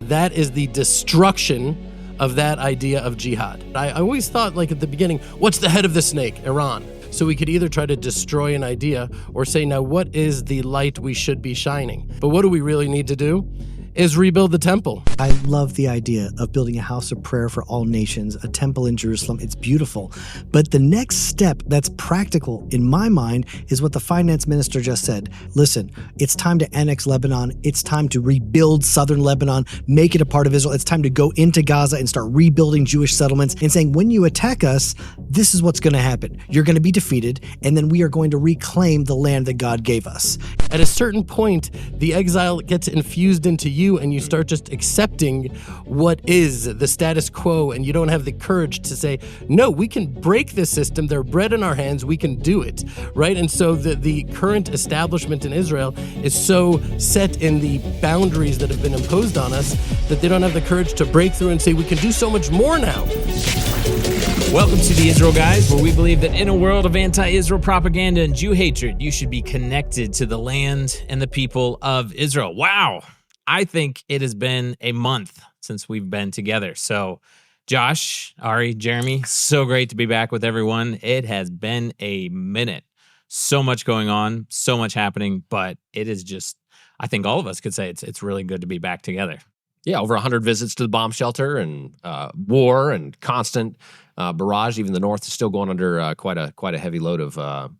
that is the destruction of that idea of jihad. I always thought, like at the beginning, what's the head of the snake? Iran. So we could either try to destroy an idea or say, now what is the light we should be shining? But what do we really need to do? Is rebuild the temple. I love the idea of building a house of prayer for all nations, a temple in Jerusalem. It's beautiful. But the next step that's practical in my mind is what the finance minister just said. Listen, it's time to annex Lebanon. It's time to rebuild southern Lebanon, make it a part of Israel. It's time to go into Gaza and start rebuilding Jewish settlements and saying, when you attack us, this is what's going to happen. You're going to be defeated, and then we are going to reclaim the land that God gave us. At a certain point, the exile gets infused into you, and you start just accepting what is the status quo, and you don't have the courage to say, no, we can break this system. They're bread in our hands. We can do it, right? And so the current establishment in Israel is so set in the boundaries that have been imposed on us that they don't have the courage to break through and say, we can do so much more now. Welcome to the Israel Guys, where we believe that in a world of anti-Israel propaganda and Jew hatred, you should be connected to the land and the people of Israel. Wow. I think it has been a month since we've been together. So, Josh, Ari, Jeremy, so great to be back with everyone. It has been a minute. So much going on, so much happening, but it is just, I think all of us could say it's really good to be back together. Yeah, over 100 visits to the bomb shelter and war and constant barrage. Even the north is still going under quite a heavy load of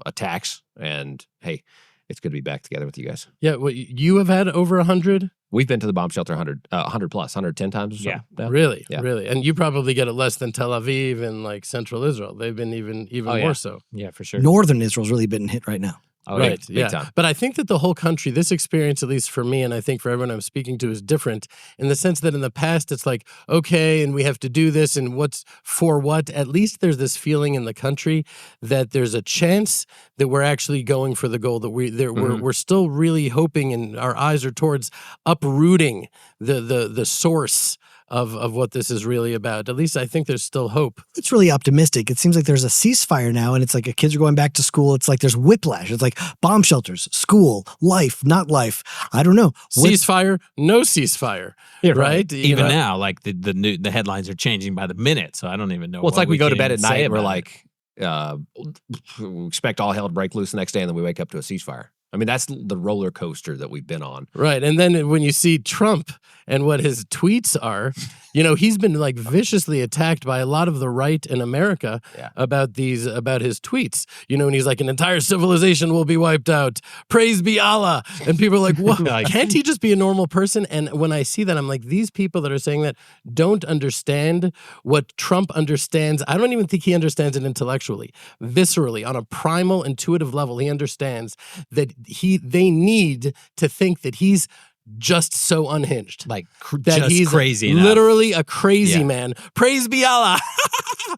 attacks. And hey, it's good to be back together with you guys. Yeah, well, you have had over 100? We've been to the bomb shelter 100 plus, 110 times or so. Yeah. Really? Yeah. Really? And you probably get it less than Tel Aviv and like central Israel. They've been even more so. Yeah, for sure. Northern Israel's really been hit right now. Oh, right, big time. But I think that the whole country, this experience, at least for me, and I think for everyone I'm speaking to, is different in the sense that in the past, it's like, okay, and we have to do this, and what's for what? At least there's this feeling in the country that there's a chance that we're actually going for the goal, that we're still really hoping, and our eyes are towards uprooting the source of what this is really about. At least I think there's still hope. It's really optimistic. It seems like there's a ceasefire now, and it's like kids are going back to school. It's like there's whiplash. It's like bomb shelters, school, life, not life. I don't know. Ceasefire, no ceasefire. Yeah, right? Even now, like the headlines are changing by the minute, so I don't even know. Well, it's like we go to bed at night and we're about like, we expect all hell to break loose the next day, and then we wake up to a ceasefire. I mean, that's the roller coaster that we've been on. Right. And then when you see Trump and what his tweets are, he's been like viciously attacked by a lot of the right in America about his tweets. And he's like, an entire civilization will be wiped out. Praise be Allah. And people are like, what? Can't he just be a normal person? And when I see that, I'm like, these people that are saying that don't understand what Trump understands. I don't even think he understands it intellectually, viscerally, on a primal, intuitive level. He understands that they need to think that he's just so unhinged, like that just he's crazy enough. Literally a crazy man. Praise be Allah.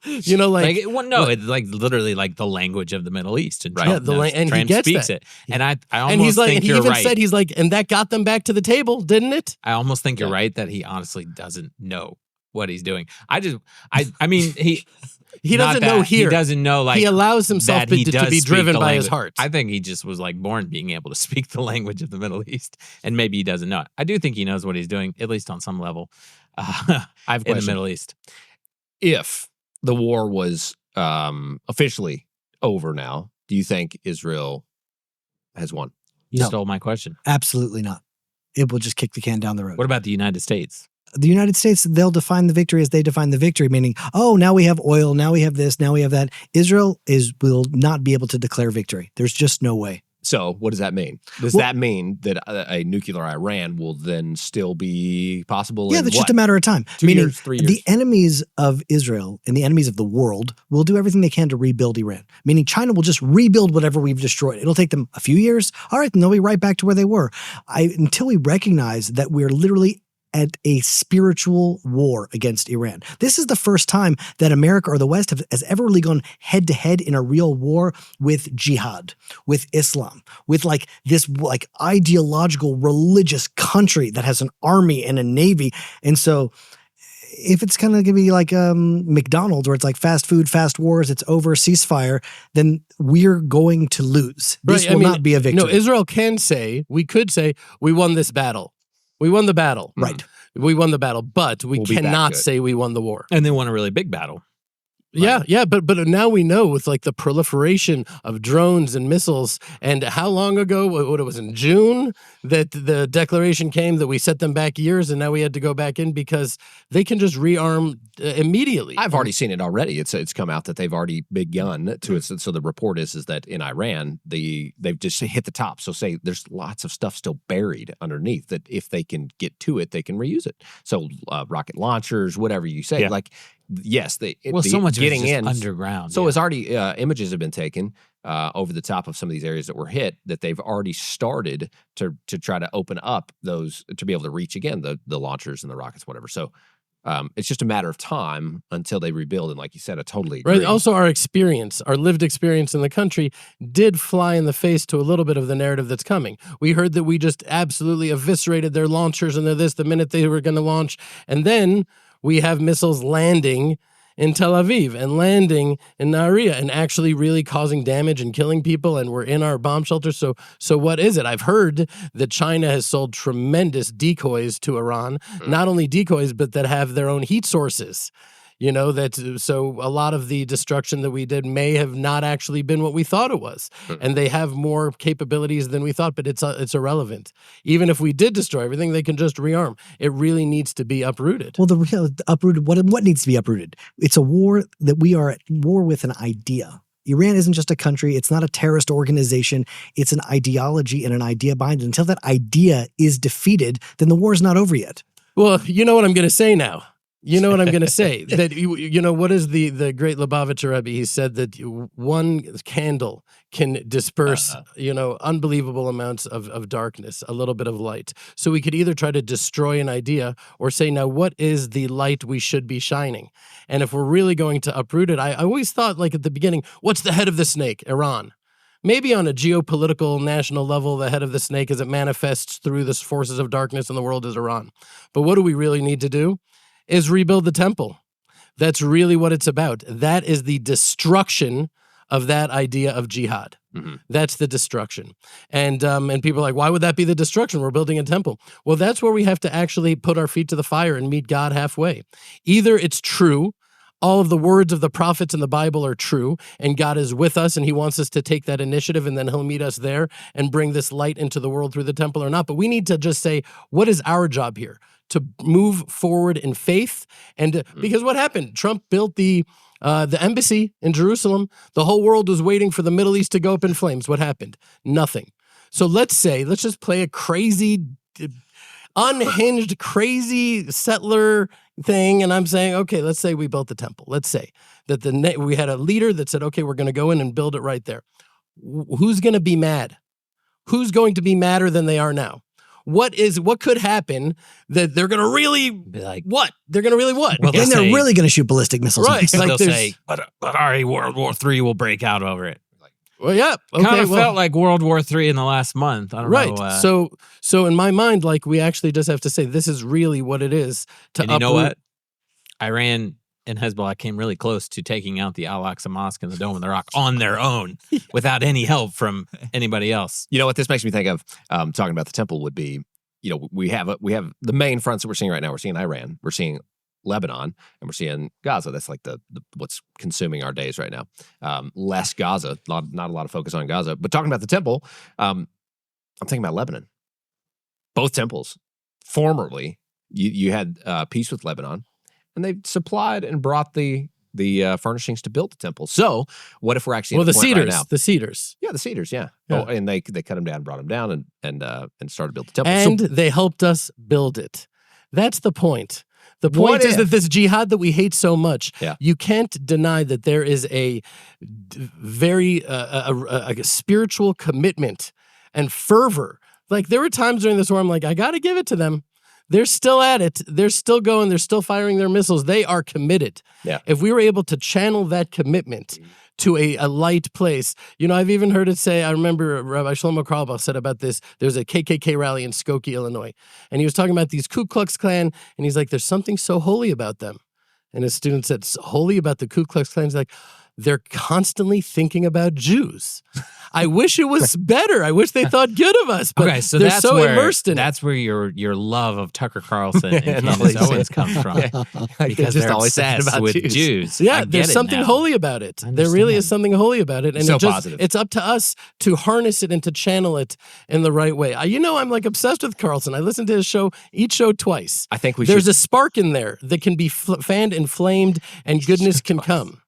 It's like literally like the language of the Middle East, and Trump and Trump he gets speaks that. it. And I And almost he's like, think and he you're even right. said, he's like, and that got them back to the table, didn't it? I almost think you're right that he honestly doesn't know what he's doing. I mean, he doesn't know here. He doesn't know, like, he allows himself to be driven by his heart. I think he just was like born being able to speak the language of the Middle East, and maybe he doesn't know it. I do think he knows what he's doing, at least on some level. I have a in the Middle East. If the war was officially over now, do you think Israel has won? You No. stole my question. Absolutely not. It will just kick the can down the road. What about the United States? The United States, they'll define the victory as they define the victory, meaning, oh, now we have oil, now we have this, now we have that. Israel will not be able to declare victory. There's just no way. So what does that mean? Does that mean that a nuclear Iran will then still be possible? Yeah, in that's what? just a matter of time. 2 Meaning, years, 3 years? the enemies of Israel and the enemies of the world will do everything they can to rebuild Iran. Meaning China will just rebuild whatever we've destroyed. It'll take them a few years. All right, then they'll be right back to where they were. Until we recognize that we're literally at a spiritual war against Iran. This is the first time that America or the West has ever really gone head-to-head in a real war with jihad, with Islam, with like this like ideological religious country that has an army and a navy. And so if it's kind of going to be like McDonald's, where it's like fast food, fast wars, it's over, ceasefire, then we're going to lose. This will not be a victory. No, Israel can say, we could say, we won this battle. We won the battle. Right. We won the battle, but we We'll be back cannot to it. say we won the war. And they won a really big battle. Yeah, but now we know with like the proliferation of drones and missiles, and how long ago, what it was in June, that the declaration came that we set them back years, and now we had to go back in because they can just rearm immediately. I've already seen it already. It's come out that they've already begun to it. So the report is that in Iran, they've just hit the top. So say there's lots of stuff still buried underneath that if they can get to it, they can reuse it. So rocket launchers, whatever you say, like. Yes, so much getting of it is in underground. So it's already images have been taken over the top of some of these areas that were hit that they've already started to try to open up those to be able to reach again the launchers and the rockets, whatever. So it's just a matter of time until they rebuild. And like you said, I totally agree. Right. Also, our lived experience in the country did fly in the face to a little bit of the narrative that's coming. We heard that we just absolutely eviscerated their launchers and the minute they were going to launch, and then we have missiles landing in Tel Aviv and landing in Nahariya and actually really causing damage and killing people, and we're in our bomb shelters. So what is it? I've heard that China has sold tremendous decoys to Iran, not only decoys, but that have their own heat sources. You know, so a lot of the destruction that we did may have not actually been what we thought it was. And they have more capabilities than we thought, but it's irrelevant. Even if we did destroy everything, they can just rearm. It really needs to be uprooted. Well, the real uprooted, what needs to be uprooted? It's a war that we are at war with an idea. Iran isn't just a country. It's not a terrorist organization. It's an ideology and an idea behind it. Until that idea is defeated, then the war is not over yet. Well, you know what I'm going to say now. You know what I'm going to say? That, you know, what is the great Lubavitcher Rebbe? He said that one candle can disperse, unbelievable amounts of darkness, a little bit of light. So we could either try to destroy an idea or say, now, what is the light we should be shining? And if we're really going to uproot it, I always thought, like at the beginning, what's the head of the snake? Iran. Maybe on a geopolitical national level, the head of the snake as it manifests through the forces of darkness in the world is Iran. But what do we really need to do? Is rebuild the temple. That's really what it's about. That is the destruction of that idea of jihad. Mm-hmm. That's the destruction. And people are like, why would that be the destruction? We're building a temple. Well, that's where we have to actually put our feet to the fire and meet God halfway. Either it's true, all of the words of the prophets in the Bible are true, and God is with us, and he wants us to take that initiative, and then he'll meet us there and bring this light into the world through the temple or not. But we need to just say, what is our job here? To move forward in faith, and because what happened? Trump built the embassy in Jerusalem. The whole world was waiting for the Middle East to go up in flames. What happened? Nothing. So let's just play a crazy, unhinged, crazy settler thing, and I'm saying, okay, let's say we built the temple. Let's say that we had a leader that said, okay, we're going to go in and build it right there. Who's going to be mad? Who's going to be madder than they are now? What could happen that they're going to really be like, what? They're going to really what? Well, then they're really going to shoot ballistic missiles. Right. Like they'll say, but World War III will break out over it. Well, yeah. Okay, kind of felt like World War III in the last month. I don't know. Right. So in my mind, like, we actually just have to say, this is really what it is to and you know what? Iran and Hezbollah came really close to taking out the Al-Aqsa Mosque and the Dome of the Rock on their own without any help from anybody else. You know what this makes me think of, talking about the temple would be, we have the main fronts that we're seeing right now. We're seeing Iran, we're seeing Lebanon, and we're seeing Gaza. That's like the what's consuming our days right now. Less Gaza, not a lot of focus on Gaza. But talking about the temple, I'm thinking about Lebanon. Both temples, formerly, you had peace with Lebanon, and they supplied and brought the furnishings to build the temple. So what if we're actually the cedars? Right now? The cedars. Yeah, the cedars. Yeah. Oh, and they cut them down, brought them down, and started to build the temple. And they helped us build it. That's the point. The point is that this jihad that we hate so much, you can't deny that there is a very a spiritual commitment and fervor. Like, there were times during this war I'm like, I got to give it to them. They're still at it. They're still going. They're still firing their missiles. They are committed. Yeah. If we were able to channel that commitment to a light place. I've even heard it say, I remember Rabbi Shlomo Carlebach said about this, there was a KKK rally in Skokie, Illinois, and he was talking about these Ku Klux Klan, and he's like, there's something so holy about them. And his student said, holy about the Ku Klux Klan? He's like, they're constantly thinking about Jews. I wish it was better. I wish they thought good of us, but Okay, so they're that's so where, immersed in that's where your love of Tucker Carlson and all Candace these- Owens comes from. Because just they're always thinking obsessed about with Jews. Jews. Yeah, I get there's it something now. holy about it. I There really is understand. something holy about it. And So it just, positive. it's up to us to harness it and to channel it in the right way. I'm like obsessed with Carlson. I listen to his show, each show twice. I think There's should. a spark in there that can be fanned and flamed, and goodness can come.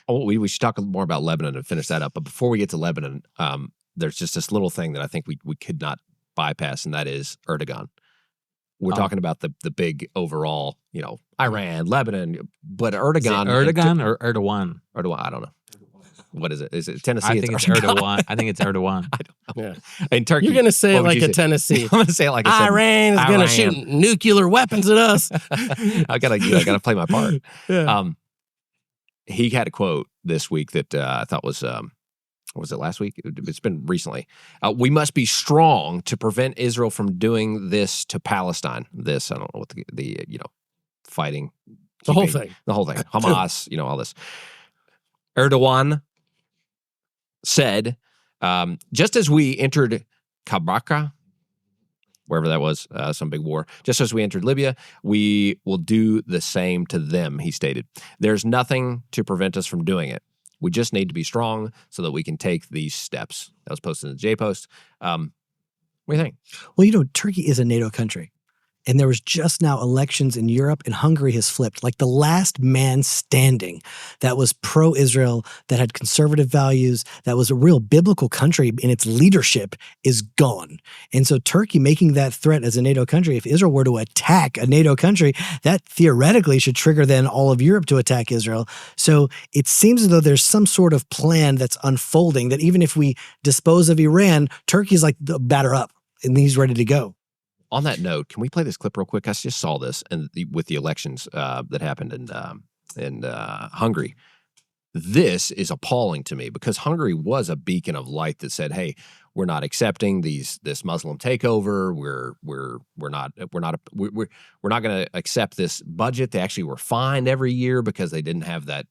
We should talk more about Lebanon and finish that up. But before we get to Lebanon, there's just this little thing that I think we could not bypass, and that is Erdoğan. We're talking about the big overall, Iran, Lebanon, but Erdoğan. Erdogan or Erdogan? Erdogan, I don't know. What is it? Is it Tennessee? I think it's Erdogan. I think it's Erdogan. Yeah. In Turkey. You're going to say it what would like you a Tennessee. I'm going to say it like I said. Iran is going to shoot nuclear weapons at us. I gotta play my part. Yeah. He had a quote this week that I thought was it last week? It's been recently. We must be strong to prevent Israel from doing this to Palestine. This, I don't know what the fighting. The whole thing. The whole thing. Hamas, all this. Erdoğan said, just as we entered Kabaka, wherever that was, some big war, just as we entered Libya, we will do the same to them, he stated. There's nothing to prevent us from doing it. We just need to be strong so that we can take these steps. That was posted in the J-Post. What do you think? Well, Turkey is a NATO country. And there was just now elections in Europe, and Hungary has flipped. Like the last man standing that was pro-Israel, that had conservative values, that was a real biblical country in its leadership is gone. And so Turkey making that threat as a NATO country, if Israel were to attack a NATO country, that theoretically should trigger then all of Europe to attack Israel. So it seems as though there's some sort of plan that's unfolding that even if we dispose of Iran, Turkey's like, batter up, and he's ready to go. On that note, can we play this clip real quick? I just saw this and with the elections that happened in Hungary. This is appalling to me because Hungary was a beacon of light that said, "Hey, we're not accepting this Muslim takeover. We're not going to accept this budget." They actually were fined every year because they didn't have that.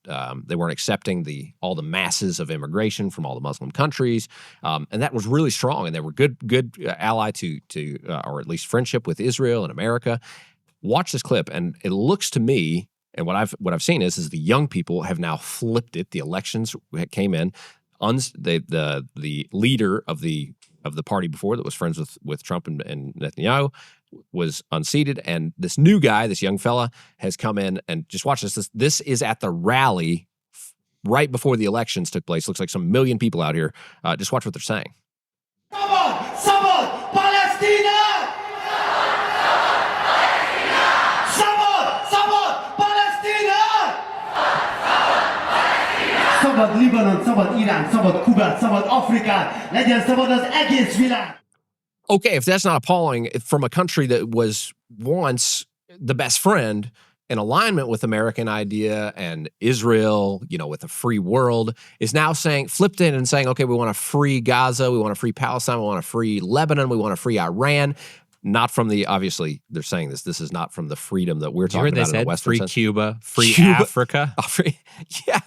They weren't accepting all the masses of immigration from all the Muslim countries, and that was really strong. And they were good ally to or at least friendship with Israel and America. Watch this clip, and it looks to me. And what I've seen is the young people have now flipped it. The elections came in. The leader of the party before that was friends with Trump and Netanyahu was unseated, and this new guy, this young fella, has come in and just watch this. This is at the rally right before the elections took place. Looks like some million people out here. Just watch what they're saying. Come on, support Palestine! Szabad Libanon, szabad Irán, szabad Kubát, szabad Afrikát, legyen szabad az egész világ! Okay, if that's not appalling from a country that was once the best friend in alignment with American idea and Israel, with a free world, is now flipped in and saying, okay, we want to free Gaza, we want to free Palestine, we want to free Lebanon, we want to free Iran. Not from obviously they're saying this is not from the freedom that we're talking about in the Western free sense. Cuba, free Africa. Yeah.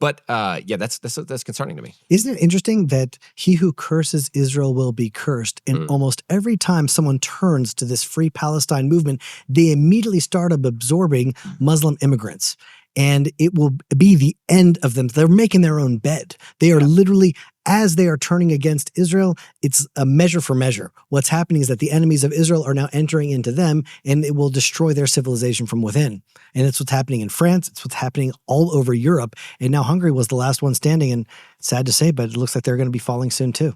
But that's concerning to me. Isn't it interesting that he who curses Israel will be cursed? And almost every time someone turns to this Free Palestine movement, they immediately start absorbing Muslim immigrants. And it will be the end of them. They're making their own bed. They are literally, as they are turning against Israel, it's a measure for measure. What's happening is that the enemies of Israel are now entering into them, and it will destroy their civilization from within. And it's what's happening in France. It's what's happening all over Europe. And now Hungary was the last one standing. And sad to say, but it looks like they're going to be falling soon too.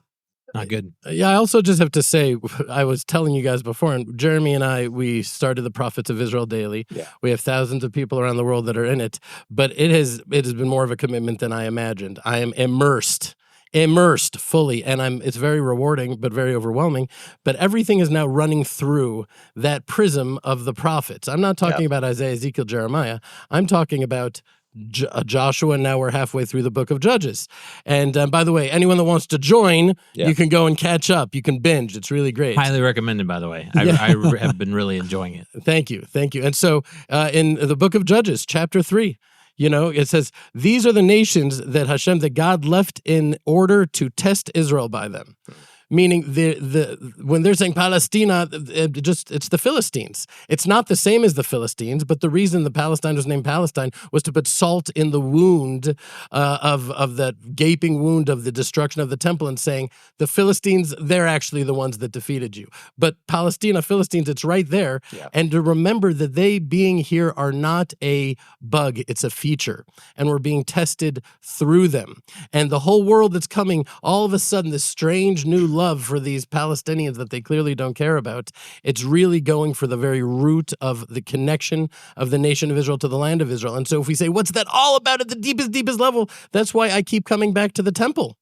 Not good. Yeah, I also just have to say, I was telling you guys before, and Jeremy and we started the Prophets of Israel Daily. Yeah. We have thousands of people around the world that are in it, but it has been more of a commitment than I imagined. I am immersed fully, and it's very rewarding, but very overwhelming. But everything is now running through that prism of the prophets. I'm not talking about Isaiah, Ezekiel, Jeremiah. I'm talking about Joshua, and now we're halfway through the book of Judges. And by the way, anyone that wants to join, you can go and catch up. You can binge. It's really great. Highly recommended, by the way. I have been really enjoying it. Thank you. And so in the book of Judges, chapter 3, You know, it says, these are the nations that that God left in order to test Israel by them. Meaning when they're saying Palestina, it's the Philistines. It's not the same as the Philistines, but the reason the Palestine was named Palestine was to put salt in the wound of that gaping wound of the destruction of the temple, and saying the Philistines, they're actually the ones that defeated you. But Palestina, Philistines, it's right there. Yeah. And to remember that they being here are not a bug, it's a feature. And we're being tested through them. And the whole world that's coming, all of a sudden, this strange new love for these Palestinians that they clearly don't care about, it's really going for the very root of the connection of the nation of Israel to the land of Israel. And so if we say, what's that all about at the deepest level? That's why I keep coming back to the temple.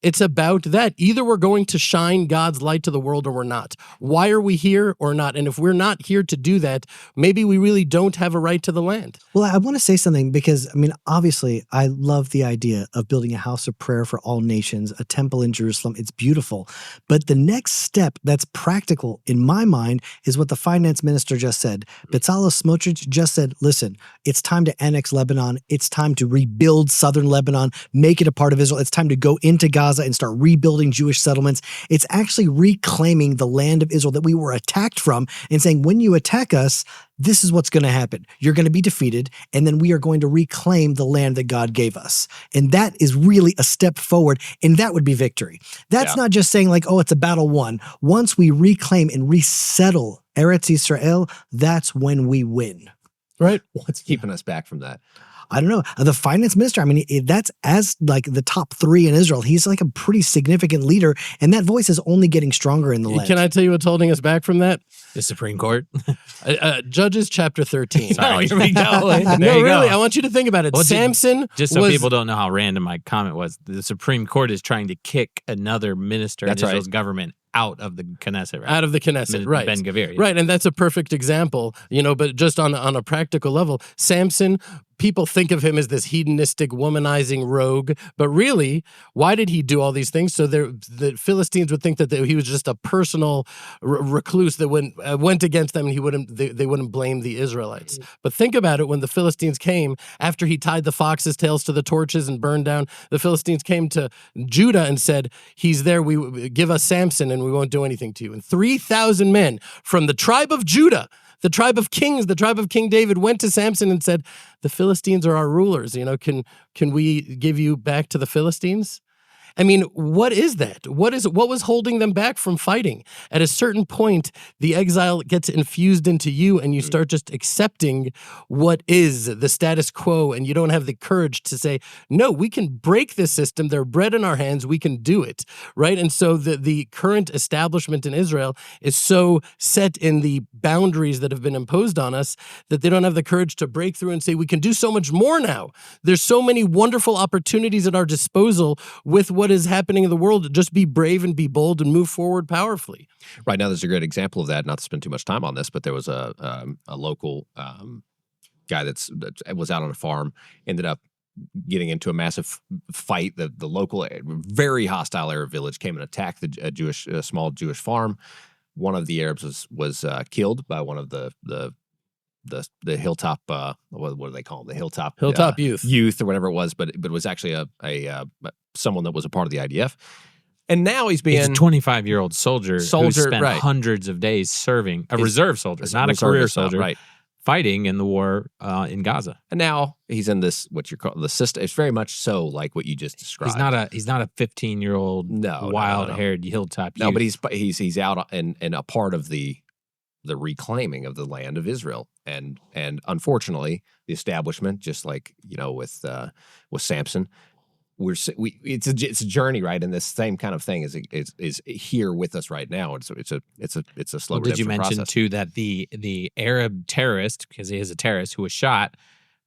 It's about that. Either we're going to shine God's light to the world or we're not. Why are we here or not? And if we're not here to do that, maybe we really don't have a right to the land. Well, I want to say something because, I mean, obviously, I love the idea of building a house of prayer for all nations, a temple in Jerusalem. It's beautiful. But the next step that's practical in my mind is what the finance minister just said. Bezalel Smotrich just said, listen, it's time to annex Lebanon. It's time to rebuild southern Lebanon, make it a part of Israel. It's time to go into Gaza and start rebuilding Jewish settlements. It's actually reclaiming the land of Israel that we were attacked from and saying, when you attack us, this is what's going to happen. You're going to be defeated, and then we are going to reclaim the land that God gave us. And that is really a step forward, and that would be victory. That's not just saying like, oh, it's a battle won. Once we reclaim and resettle Eretz Israel, that's when we win. Right? What's keeping us back from that? I don't know. The finance minister, I mean, that's as like the top three in Israel. He's like a pretty significant leader, and that voice is only getting stronger in the land. Can I tell you what's holding us back from that? The Supreme Court. Judges chapter 13. Sorry. Here we go. No, really, I want you to think about it. Well, Samson just so people don't know how random my comment was, the Supreme Court is trying to kick another minister in Israel's government out of the Knesset, right? Out of the Knesset, right. Ben Gvir. Yeah. Right, and that's a perfect example, you know, but just on a practical level, Samson, people think of him as this hedonistic, womanizing rogue, but really, why did he do all these things? So the Philistines would think that he was just a personal recluse that went against them, and they wouldn't blame the Israelites. But think about it, when the Philistines came, after he tied the foxes' tails to the torches and burned down, the Philistines came to Judah and said, he's there, give us Samson and we won't do anything to you. And 3,000 men from the tribe of Judah, the tribe of kings, the tribe of King David, went to Samson and said, the Philistines are our rulers. You know, can we give you back to the Philistines? I mean, what is that? What was holding them back from fighting? At a certain point, the exile gets infused into you, and you start just accepting what is the status quo, and you don't have the courage to say, no, we can break this system. They're bread in our hands. We can do it, right? And so the current establishment in Israel is so set in the boundaries that have been imposed on us that they don't have the courage to break through and say, we can do so much more now. There's so many wonderful opportunities at our disposal with what is happening in the world. Just be brave and be bold and move forward powerfully. Right now, there's a great example of that. Not to spend too much time on this, but there was a local guy that was out on a farm, ended up getting into a massive fight. The local, very hostile Arab village came and attacked a small Jewish farm. One of the Arabs was killed by one of the hilltop, what do they call them? The hilltop youth or whatever it was, but it was actually a someone that was a part of the IDF. And now he's a 25-year-old soldier who spent hundreds of days serving, a reserve soldier, not a career soldier, right, fighting in the war in Gaza. And now he's in this, what you call the system. It's very much so like what you just described. He's not a 15-year-old wild-haired hilltop youth. No, but he's out and a part of the reclaiming of the land of Israel, and unfortunately, the establishment, just like with Samson, it's a journey, right? And this same kind of thing is here with us right now. And so it's a slow. Did you mention process too that the Arab terrorist, because he is a terrorist who was shot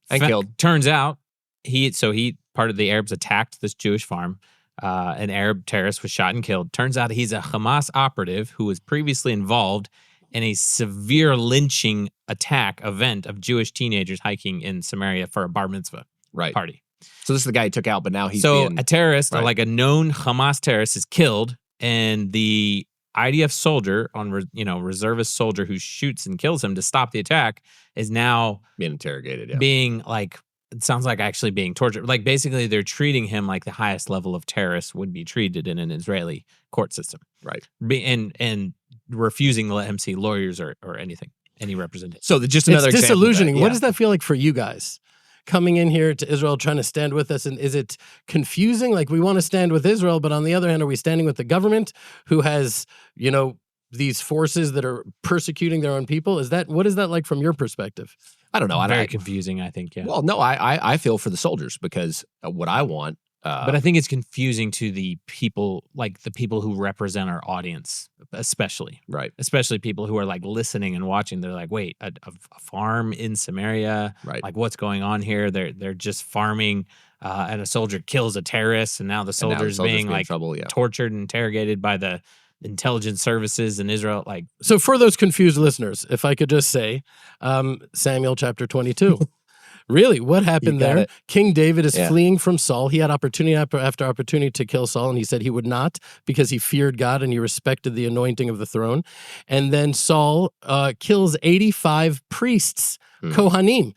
and killed? Turns out he part of the Arabs attacked this Jewish farm. An Arab terrorist was shot and killed. Turns out he's a Hamas operative who was previously involved in a severe lynching attack event of Jewish teenagers hiking in Samaria for a bar mitzvah party. So this is the guy he took out, but now he's a terrorist, like a known Hamas terrorist, is killed, and the IDF soldier, reservist soldier who shoots and kills him to stop the attack, is now being interrogated, being like it sounds like actually being tortured. Like basically they're treating him like the highest level of terrorist would be treated in an Israeli court system. Right. And refusing to let him see lawyers or anything, any representation. So just another it's example disillusioning. of that. What does that feel like for you guys? Coming in here to Israel, trying to stand with us, and is it confusing? Like we want to stand with Israel, but on the other hand, are we standing with the government who has, these forces that are persecuting their own people? What is that like from your perspective? I don't know. Very confusing, I think. Yeah. Well, no, I feel for the soldiers because what I want. But I think it's confusing to the people, like the people who represent our audience, especially. Right. Especially people who are like listening and watching. They're like, wait, a farm in Samaria? Right. Like what's going on here? They're just farming and a soldier kills a terrorist and now the soldier's being like tortured and interrogated by the intelligence services in Israel. Like, so for those confused listeners, if I could just say, Samuel chapter 22. Really, what happened there? It. King David is fleeing from Saul. He had opportunity after opportunity to kill Saul, and he said he would not because he feared God and he respected the anointing of the throne. And then Saul kills 85 priests, Kohanim,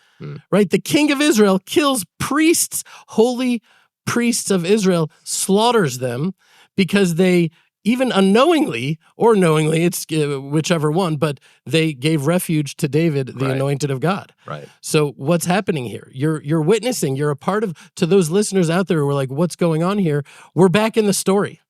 right? The king of Israel kills priests, holy priests of Israel, slaughters them because they, even unknowingly or knowingly, it's whichever one, but they gave refuge to David, the anointed of God. Right. So what's happening here? You're witnessing, you're a part of, to those listeners out there who are like, what's going on here? We're back in the story.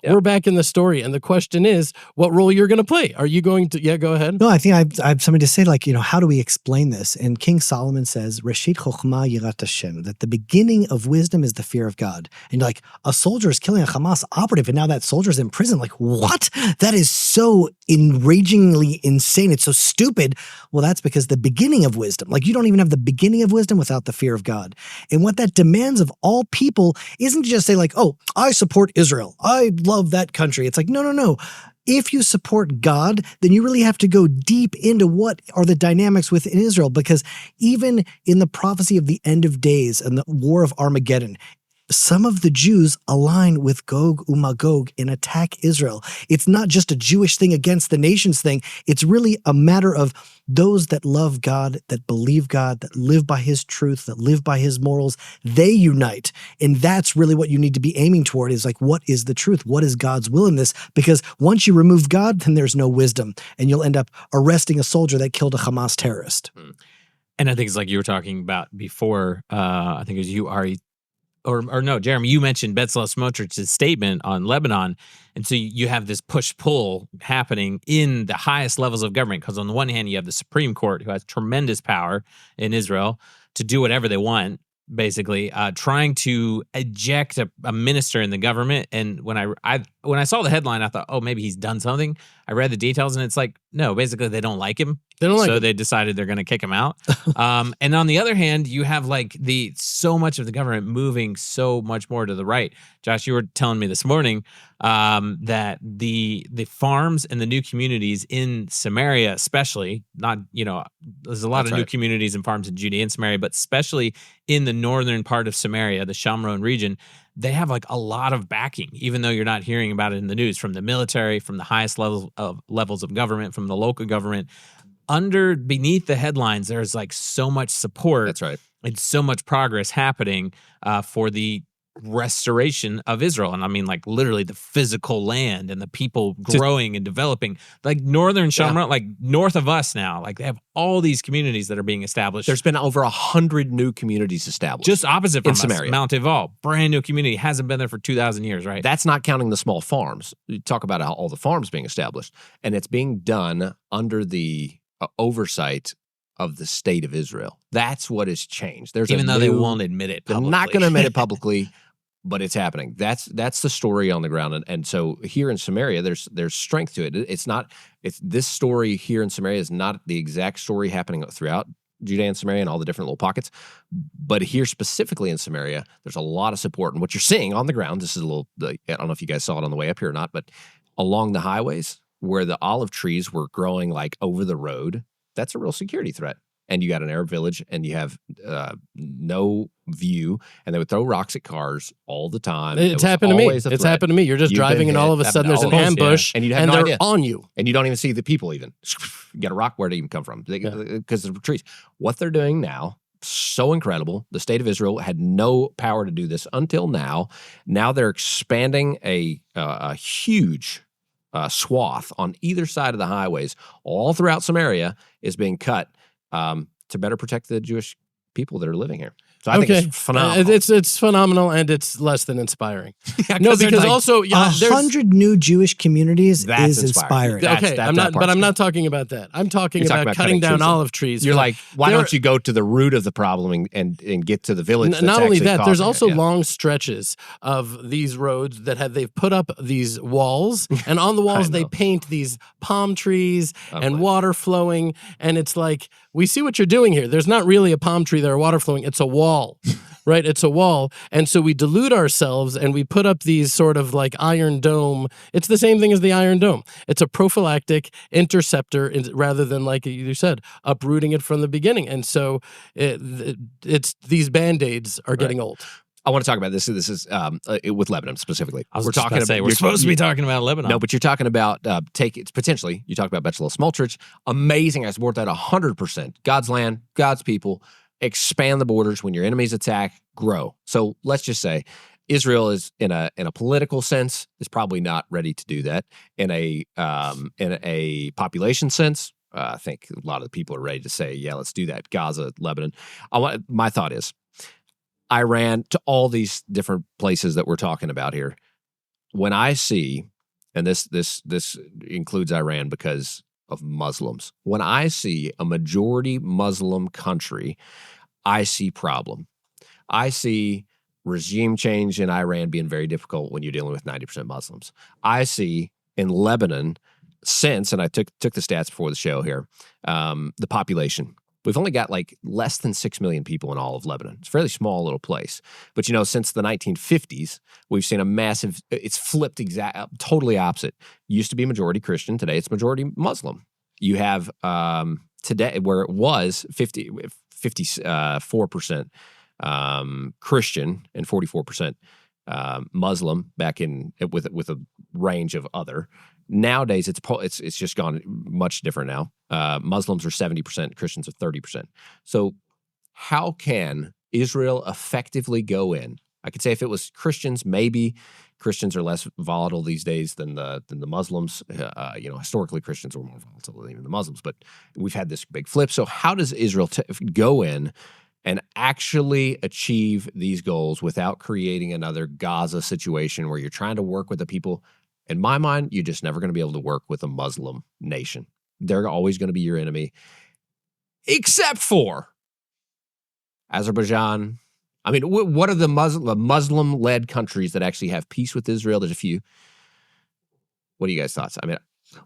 Yep. We're back in the story. And the question is, what role you're going to play? Are you going to, go ahead. No, I think I have something to say, like, how do we explain this? And King Solomon says, Reshit Chokhmah Yirat Hashem, that the beginning of wisdom is the fear of God. And like, a soldier is killing a Hamas operative, and now that soldier's in prison. Like, what? That is so enragingly insane. It's so stupid. Well, that's because the beginning of wisdom, like you don't even have the beginning of wisdom without the fear of God. And what that demands of all people isn't to just say like, oh, I support Israel. I love that country. It's like, no. If you support God, then you really have to go deep into what are the dynamics within Israel, because even in the prophecy of the end of days and the war of Armageddon, some of the Jews align with Gog and Magog and attack Israel. It's not just a Jewish thing against the nations thing. It's really a matter of those that love God, that believe God, that live by his truth, that live by his morals. They unite. And that's really what you need to be aiming toward, is like, what is the truth? What is God's will in this? Because once you remove God, then there's no wisdom. And you'll end up arresting a soldier that killed a Hamas terrorist. And I think it's like you were talking about before, I think it was you, Ari, or no, Jeremy, you mentioned Bezalel Smotrich's statement on Lebanon. And so you have this push-pull happening in the highest levels of government, because on the one hand, you have the Supreme Court, who has tremendous power in Israel to do whatever they want, basically, trying to eject a minister in the government. And when I saw the headline, I thought, oh, maybe he's done something. I read the details, and it's like, no, basically they don't like him. So they decided they're going to kick him out. And on the other hand, you have like so much of the government moving so much more to the right. Josh, you were telling me this morning that the farms and the new communities in Samaria, especially, there's a lot of new communities and farms in Judea and Samaria, but especially in the northern part of Samaria, the Shamron region, they have like a lot of backing, even though you're not hearing about it in the news, from the military, from the highest levels of government, from the local government. Beneath the headlines, there's like so much support. That's right. And so much progress happening for the restoration of Israel. And I mean, like literally the physical land and the people growing and developing. Like northern Shamron, like north of us now, like they have all these communities that are being established. There's been over 100 new communities established. Just opposite from in Samaria. Mount Eval, brand new community, hasn't been there for 2,000 years, right? That's not counting the small farms. You talk about all the farms being established, and it's being done under the oversight of the state of Israel. That's what has changed. Even though they won't admit it publicly. They're not going to admit it publicly, but it's happening. That's the story on the ground. And so here in Samaria, there's strength to it. It's this story here in Samaria is not the exact story happening throughout Judea and Samaria and all the different little pockets. But here specifically in Samaria, there's a lot of support. And what you're seeing on the ground, this is I don't know if you guys saw it on the way up here or not, but along the highways where the olive trees were growing like over the road, that's a real security threat. And you got an Arab village, and you have no view, and they would throw rocks at cars all the time. It's happened to me. It's happened to me. You're just driving, and all of a sudden there's an ambush, and you have and no they're idea. on you. And you don't even see the people even. You got a rock, where did it even come from? Because of the trees. What they're doing now, so incredible. The state of Israel had no power to do this until now. Now they're expanding a huge swath on either side of the highways, all throughout Samaria, is being cut to better protect the Jewish people that are living here. So I think it's phenomenal. It's phenomenal, and it's less than inspiring. No, because like, also 100 new Jewish communities is inspiring. Okay, I'm not talking about that. I'm talking about cutting down olive trees. You're like, why don't you go to the root of the problem and get to the village? Not only that, there's also long stretches of these roads that they've put up these walls, and on the walls they paint these palm trees and water flowing, and it's like, we see what you're doing here. There's not really a palm tree there or water flowing. It's a wall, right? It's a wall. And so we delude ourselves and we put up these sort of like Iron Dome. It's the same thing as the Iron Dome. It's a prophylactic interceptor rather than, like you said, uprooting it from the beginning. And so it's these Band-Aids are getting old. I want to talk about this. This is with Lebanon specifically. We're supposed to be talking about Lebanon. No, but you're talking about potentially. You talk about Bethel Smoltrich. Amazing. I support that 100%. God's land, God's people. Expand the borders. When your enemies attack, grow. So let's just say Israel is in a political sense is probably not ready to do that. In a population sense, I think a lot of the people are ready to say, yeah, let's do that. Gaza, Lebanon. My thought is, Iran, to all these different places that we're talking about here. When I see, and this includes Iran because of Muslims. When I see a majority Muslim country, I see problem. I see regime change in Iran being very difficult when you're dealing with 90% Muslims. I see in Lebanon, and I took the stats before the show here, the population. We've only got like less than 6 million people in all of Lebanon. It's a fairly small little place. But, since the 1950s, we've seen a massive, it's flipped totally opposite. Used to be majority Christian. Today it's majority Muslim. You have today, where it was 54% Christian and 44% Muslim back in with a range of other. Nowadays, it's just gone much different now. Muslims are 70%, Christians are 30%. So how can Israel effectively go in? I could say if it was Christians, maybe Christians are less volatile these days than the Muslims. Historically, Christians were more volatile than even the Muslims, but we've had this big flip. So how does Israel go in and actually achieve these goals without creating another Gaza situation where you're trying to work with the people? In my mind, you're just never going to be able to work with a Muslim nation. They're always going to be your enemy, except for Azerbaijan. I mean, what are the Muslim-led countries that actually have peace with Israel? There's a few. What are you guys' thoughts? I mean,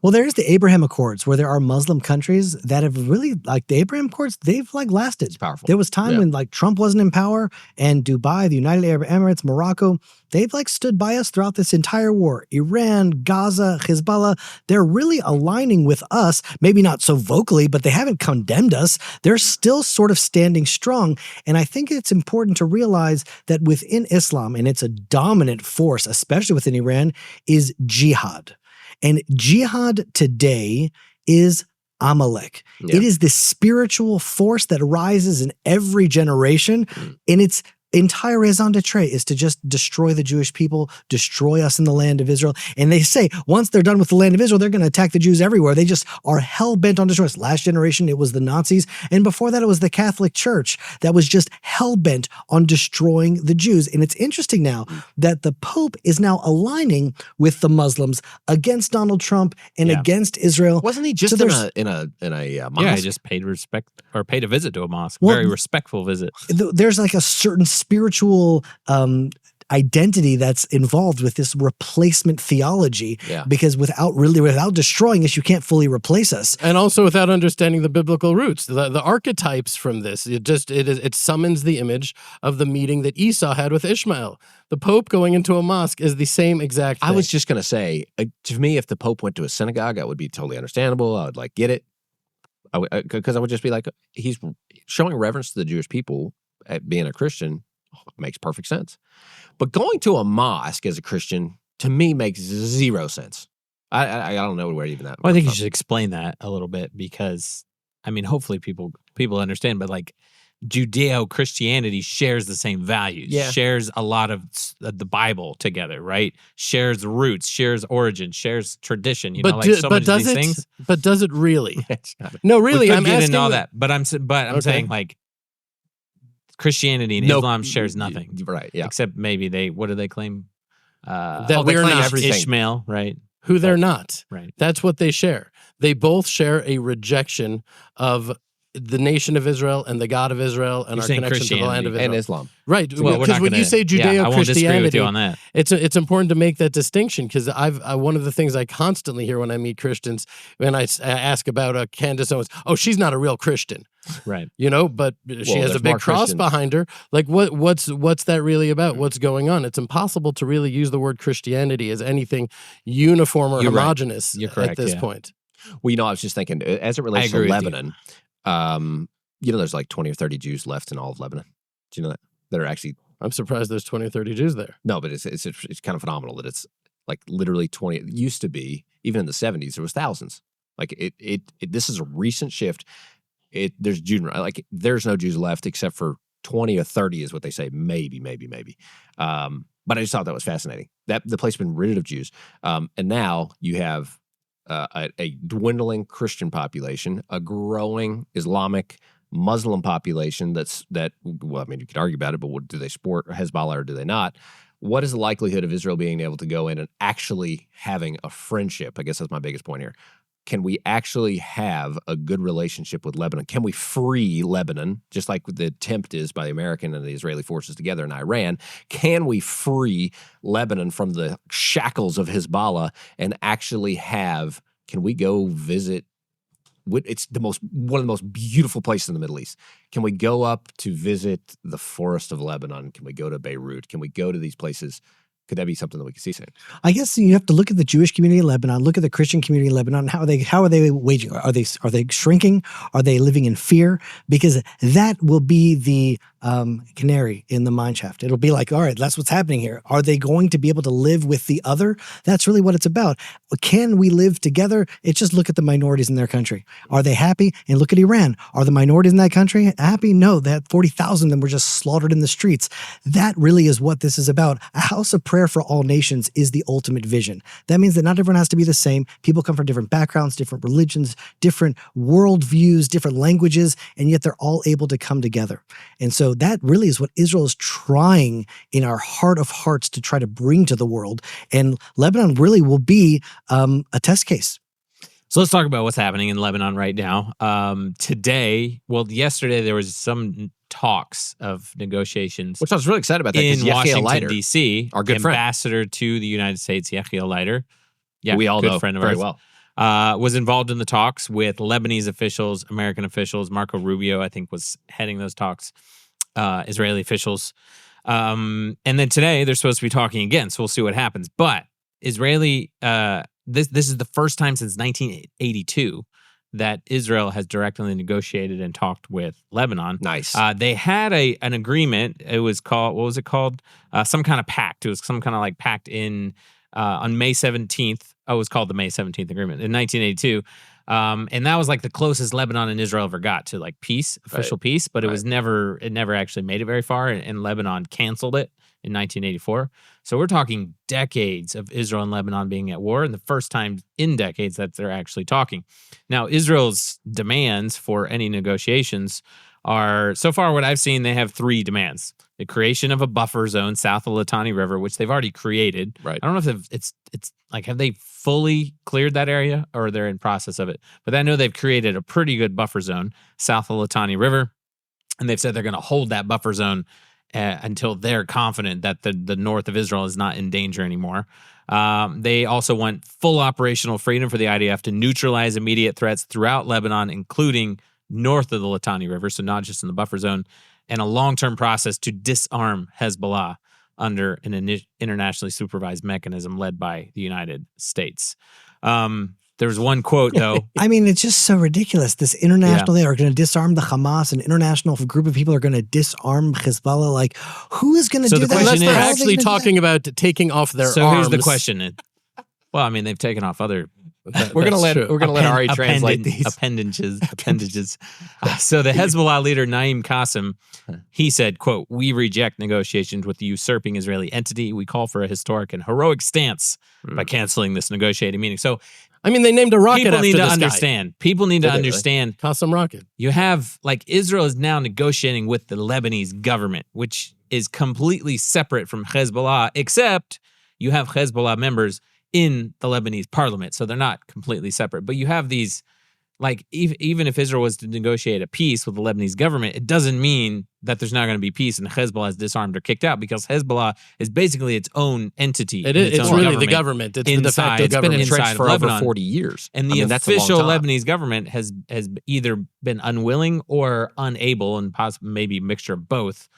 well, there's the Abraham Accords, where there are Muslim countries that have really, like the Abraham Accords, they've like lasted. It's powerful. There was time when like Trump wasn't in power, and Dubai, the United Arab Emirates, Morocco, they've like stood by us throughout this entire war. Iran, Gaza, Hezbollah, they're really aligning with us, maybe not so vocally, but they haven't condemned us. They're still sort of standing strong. And I think it's important to realize that within Islam, and it's a dominant force, especially within Iran, is jihad. And jihad today is Amalek. Yeah. It is the spiritual force that rises in every generation. And its entire raison d'etre is to just destroy the Jewish people, destroy us in the land of Israel. And they say once they're done with the land of Israel, they're going to attack the Jews everywhere. They just are hell-bent on destroying us. Last generation, it was the Nazis. And before that, it was the Catholic Church that was just hell-bent on destroying the Jews. And it's interesting now that the Pope is now aligning with the Muslims against Donald Trump and against Israel. Wasn't he just in a mosque? Yeah, he just paid a visit to a mosque. Very respectful visit. There's like a certain spiritual identity that's involved with this replacement theology, because without destroying us, you can't fully replace us. And also without understanding the biblical roots, the archetypes from this, it summons the image of the meeting that Esau had with Ishmael. The Pope going into a mosque is the same exact thing. I was just going to say, to me, if the Pope went to a synagogue, that would be totally understandable. I would get it. Because I would just be like, he's showing reverence to the Jewish people. Being a Christian makes perfect sense. But going to a mosque as a Christian, to me, makes zero sense. I don't know where even that. Well, I think you should explain that a little bit, because, I mean, hopefully people understand. But like Judeo-Christianity shares the same values, shares a lot of the Bible together, right? Shares roots, shares origin, shares tradition. You know, like so many of these things. But does it really? No, really. I'm asking all that, but I'm saying like Christianity and Islam shares nothing, right? Yeah, except maybe what do they claim? That we're not Ishmael, right? Who they're not. Right. That's what they share. They both share a rejection of the nation of Israel and the God of Israel and our connection to the land of Israel. And Islam. Right. Because when you say Judeo-Christianity, I won't disagree with you on that. It's important to make that distinction because one of the things I constantly hear when I meet Christians, when I ask about Candace Owens, oh, she's not a real Christian. Right. You know, but she has a big cross behind her. Like what's that really about? What's going on? It's impossible to really use the word Christianity as anything uniform or homogenous at this point. Well, you know, I was just thinking, as it relates to Lebanon, you know, there's like 20 or 30 Jews left in all of Lebanon. Do you know that? That are actually... I'm surprised there's 20 or 30 Jews there. No, but it's kind of phenomenal that it's like literally 20. It used to be, even in the 70s, there was thousands. Like this is a recent shift. There's no Jews left except for 20 or 30 is what they say. Maybe. But I just thought that was fascinating. That the place has been rid of Jews. And now you have a dwindling Christian population, a growing Islamic Muslim population well, I mean, you could argue about it, but do they support Hezbollah or do they not? What is the likelihood of Israel being able to go in and actually having a friendship? I guess that's my biggest point here. Can we actually have a good relationship with Lebanon? Can we free Lebanon, just like the attempt is by the American and the Israeli forces together in Iran? Can we free Lebanon from the shackles of Hezbollah and actually can we go visit? It's one of the most beautiful places in the Middle East. Can we go up to visit the forest of Lebanon? Can we go to Beirut? Can we go to these places? Could that be something that we could see soon? I guess you have to look at the Jewish community in Lebanon, look at the Christian community in Lebanon. How are they waging? Are they shrinking? Are they living in fear? Because that will be the canary in the mine shaft. It'll be like, all right, that's what's happening here. Are they going to be able to live with the other? That's really what it's about. Can we live together? It's just look at the minorities in their country. Are they happy? And look at Iran. Are the minorities in that country happy? No, they had 40,000 of them were just slaughtered in the streets. That really is what this is about. A house of prayer for all nations is the ultimate vision. That means that not everyone has to be the same. People come from different backgrounds, different religions, different worldviews, different languages, and yet they're all able to come together. And so that really is what Israel is trying in our heart of hearts to try to bring to the world. And Lebanon really will be a test case. So let's talk about what's happening in Lebanon right now. Yesterday there was some talks of negotiations, which I was really excited about that, in Washington, D.C., our good ambassador to the United States, Yechiel Leiter, we all know friend of very ours, well, was involved in the talks with Lebanese officials, American officials. Marco Rubio, I think, was heading those talks, Israeli officials. And then today they're supposed to be talking again, so we'll see what happens. But Israeli, this is the first time since 1982 that Israel has directly negotiated and talked with Lebanon. Nice. They had an agreement. It was called, what was it called? Some kind of pact. It was some kind of like pact on May 17th. Oh, it was called the May 17th Agreement in 1982. And that was like the closest Lebanon and Israel ever got to like peace, official peace, but it never actually made it very far, and Lebanon canceled it in 1984. So we're talking decades of Israel and Lebanon being at war, and the first time in decades that they're actually talking. Now, Israel's demands for any negotiations are, so far what I've seen, they have three demands. The creation of a buffer zone south of the Litani River, which they've already created. Right. I don't know if it's like, have they fully cleared that area or they're in process of it? But I know they've created a pretty good buffer zone south of the Litani River, and they've said they're going to hold that buffer zone until they're confident that the north of Israel is not in danger anymore. They also want full operational freedom for the IDF to neutralize immediate threats throughout Lebanon, including north of the Litani River, so not just in the buffer zone, and a long-term process to disarm Hezbollah under an internationally supervised mechanism led by the United States. There was one quote, though. I mean, it's just so ridiculous. This international, they are going to disarm the Hamas. An international group of people are going to disarm Hezbollah. Like, who is going to do that? Unless they're actually talking about taking off their arms. So here's the question. Well, I mean, they've taken off other We're gonna let Ari translate these appendages. So the Hezbollah leader Naim Qassem, he said, "quote We reject negotiations with the usurping Israeli entity. We call for a historic and heroic stance by canceling this negotiating meeting." So, I mean, they named a rocket people after need to this understand. guy. People need to understand. Qassem rocket. You have Israel is now negotiating with the Lebanese government, which is completely separate from Hezbollah, except you have Hezbollah members in the Lebanese parliament, so they're not completely separate. But you have these, even if Israel was to negotiate a peace with the Lebanese government, it doesn't mean that there's not going to be peace and Hezbollah is disarmed or kicked out, because Hezbollah is basically its own entity. It's really the government. It's the de facto government. It's been entrenched for Lebanon. over 40 years. And the official Lebanese government has either been unwilling or unable, and possibly maybe a mixture of both,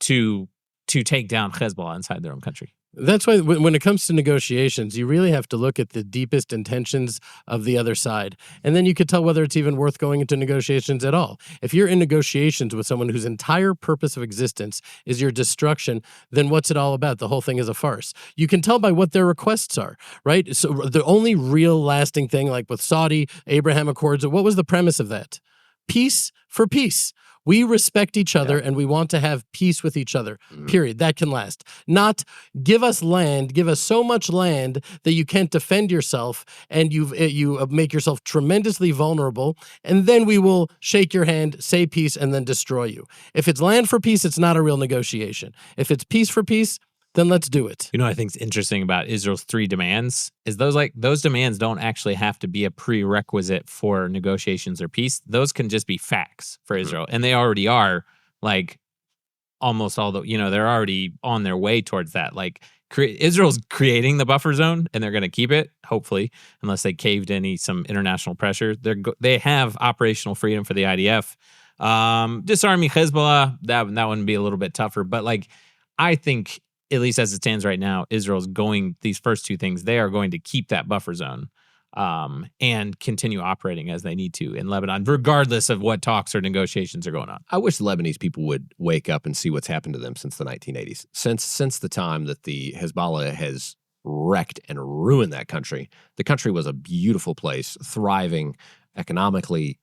to take down Hezbollah inside their own country. That's why when it comes to negotiations, you really have to look at the deepest intentions of the other side. And then you could tell whether it's even worth going into negotiations at all. If you're in negotiations with someone whose entire purpose of existence is your destruction, then what's it all about? The whole thing is a farce. You can tell by what their requests are, right? So the only real lasting thing, like with Saudi, Abraham Accords, what was the premise of that? Peace for peace. We respect each other and we want to have peace with each other, period. That can last. Not give us land, give us so much land that you can't defend yourself and you make yourself tremendously vulnerable, and then we will shake your hand, say peace, and then destroy you. If it's land for peace, it's not a real negotiation. If it's peace for peace, then let's do it. You know what I think is interesting about Israel's 3 demands is those demands don't actually have to be a prerequisite for negotiations or peace. Those can just be facts for Israel. And they already are, almost all they're already on their way towards that. Israel's creating the buffer zone, and they're going to keep it, hopefully, unless they caved some international pressure. They have operational freedom for the IDF. Disarming Hezbollah, that wouldn't be a little bit tougher. But I think, at least as it stands right now, Israel's going, these first 2 things, they are going to keep that buffer zone and continue operating as they need to in Lebanon, regardless of what talks or negotiations are going on. I wish the Lebanese people would wake up and see what's happened to them since the 1980s. Since the time that the Hezbollah has wrecked and ruined that country. The country was a beautiful place, thriving economically,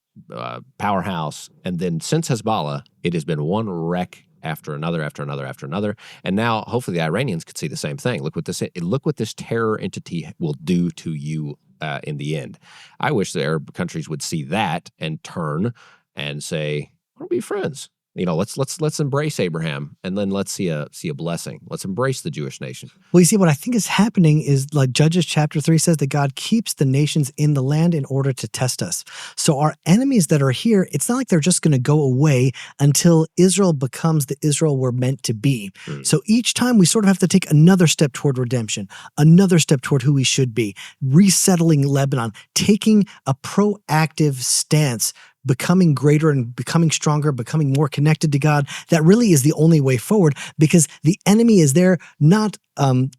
powerhouse. And then since Hezbollah, it has been one wreck after another, after another, after another. And now, hopefully, the Iranians could see the same thing. Look what this terror entity will do to you in the end. I wish the Arab countries would see that and turn and say, "Why don't we be friends? Let's embrace Abraham, and then let's see a blessing. Let's embrace the Jewish nation." Well, you see, what I think is happening is, Judges chapter 3 says, that God keeps the nations in the land in order to test us. So our enemies that are here, it's not like they're just going to go away until Israel becomes the Israel we're meant to be. So each time we sort of have to take another step toward redemption, another step toward who we should be, resettling Lebanon, taking a proactive stance, becoming greater and becoming stronger, becoming more connected to God. That really is the only way forward, because the enemy is there not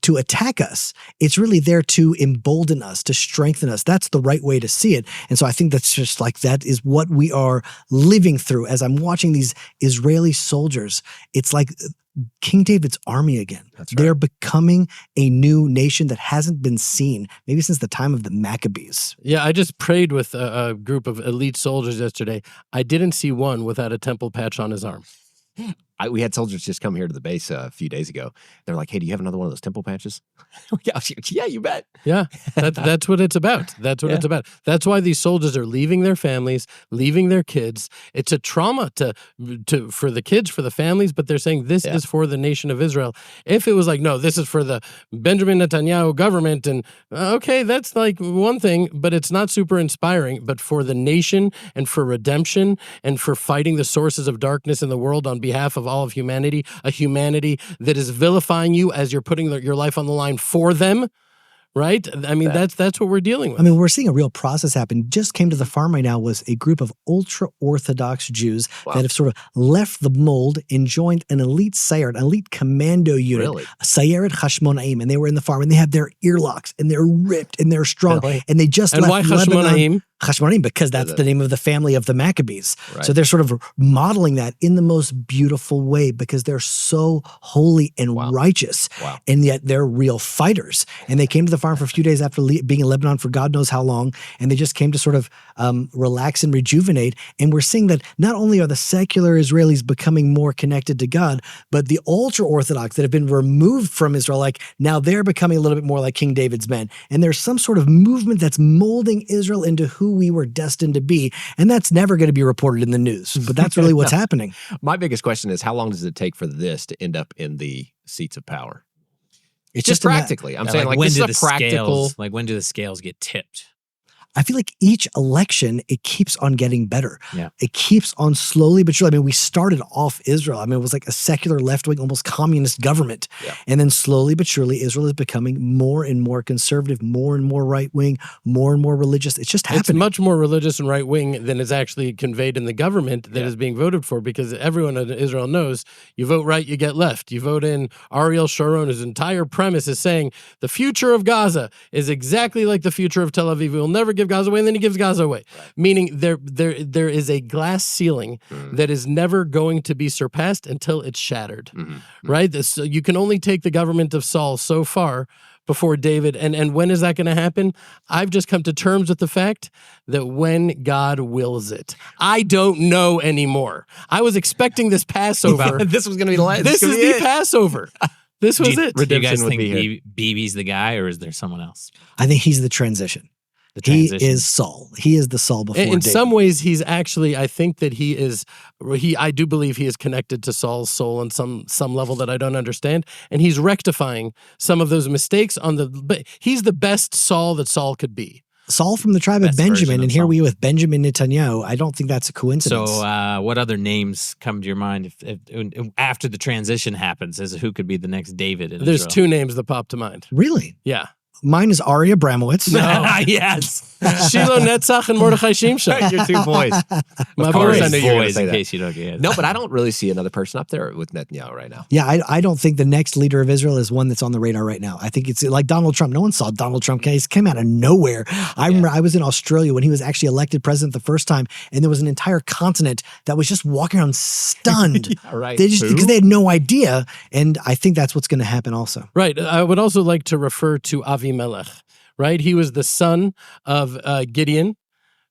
to attack us. It's really there to embolden us, to strengthen us. That's the right way to see it. And so I think that's just that is what we are living through. As I'm watching these Israeli soldiers, it's like King David's army again. That's right. They're becoming a new nation that hasn't been seen maybe since the time of the Maccabees. Yeah, I just prayed with a group of elite soldiers yesterday. I didn't see one without a temple patch on his arm. We had soldiers just come here to the base a few days ago. They're like, "Hey, do you have another one of those temple patches?" Yeah, you bet. Yeah, that's what it's about. That's what it's about. That's why these soldiers are leaving their families, leaving their kids. It's a trauma for the kids, for the families, but they're saying this is for the nation of Israel. If it was no, this is for the Benjamin Netanyahu government, and okay, that's one thing, but it's not super inspiring. But for the nation and for redemption and for fighting the sources of darkness in the world on behalf of all of humanity, a humanity that is vilifying you as you're putting your life on the line for them, right? I mean, that's what we're dealing with. I mean, we're seeing a real process happen. Just came to the farm right now was a group of ultra-Orthodox Jews that have sort of left the mold and joined an elite Sayeret, an elite commando unit, Sayeret Hashmonaim, and they were in the farm, and they have their earlocks, and they're ripped, and they're strong, and they just left why Lebanon. Hashmonaim? Hashmonaim, because that's the name of the family of the Maccabees. Right. So they're sort of modeling that in the most beautiful way because they're so holy and righteous. Wow. And yet they're real fighters. And they came to the farm for a few days after being in Lebanon for God knows how long. And they just came to sort of relax and rejuvenate. And we're seeing that not only are the secular Israelis becoming more connected to God, but the ultra-Orthodox that have been removed from Israel, like now they're becoming a little bit more like King David's men. And there's some sort of movement that's molding Israel into who we were destined to be. And that's never going to be reported in the news. But that's really what's happening. My biggest question is, how long does it take for this to end up in the seats of power? It's Just practically. I'm saying, like, when this do is a practical. when do the scales get tipped? I feel like each election, it keeps on getting better. Yeah. It keeps on slowly but surely. I mean, we started off Israel. I mean, it was like a secular left-wing, almost communist government. Yeah. And then slowly but surely, Israel is becoming more and more conservative, more and more right-wing, more and more religious. It's just happening. It's much more religious and right-wing than is actually conveyed in the government that is being voted for, because everyone in Israel knows you vote right, you get left. You vote in Ariel Sharon, his entire premise is saying the future of Gaza is exactly like the future of Tel Aviv. We'll never give Gaza away, and then he gives Gaza away. Right. Meaning there is a glass ceiling that is never going to be surpassed until it's shattered. Right? So you can only take the government of Saul so far before David. And when is that going to happen? I've just come to terms with the fact that when God wills it. I don't know anymore. I was expecting this Passover. This was going to be the last. This is the Passover. This was it. Do you guys would think be here. Bibi's the guy, or is there someone else? I think he's the transition. He is Saul. He is the Saul before in David. some ways, he's actually, I think that I do believe he is connected to Saul's soul on some level that I don't understand. And he's rectifying some of those mistakes but he's the best Saul that Saul could be. Saul from the tribe of Benjamin, and here we are with Benjamin Netanyahu. I don't think that's a coincidence. So what other names come to your mind if after the transition happens as who could be the next David in There's Israel? two names that pop to mind. Really? Yeah. Mine is Ari Abramowitz. No. Yes. Shiloh Netzach and Mordechai Shimshon. Your two boys. My Of course, boys. I knew you were going to Boys, say in that. case you don't get it. No, but I don't really see another person up there with Netanyahu right now. Yeah, I don't think the next leader of Israel is one that's on the radar right now. I think it's like Donald Trump. No one saw Donald Trump. He came out of nowhere. I remember I was in Australia when he was actually elected president the first time, and there was an entire continent that was just walking around stunned. Right. Because they had no idea, and I think that's what's going to happen also. Right. I would also like to refer to Avimelech. Right? He was the son of Gideon.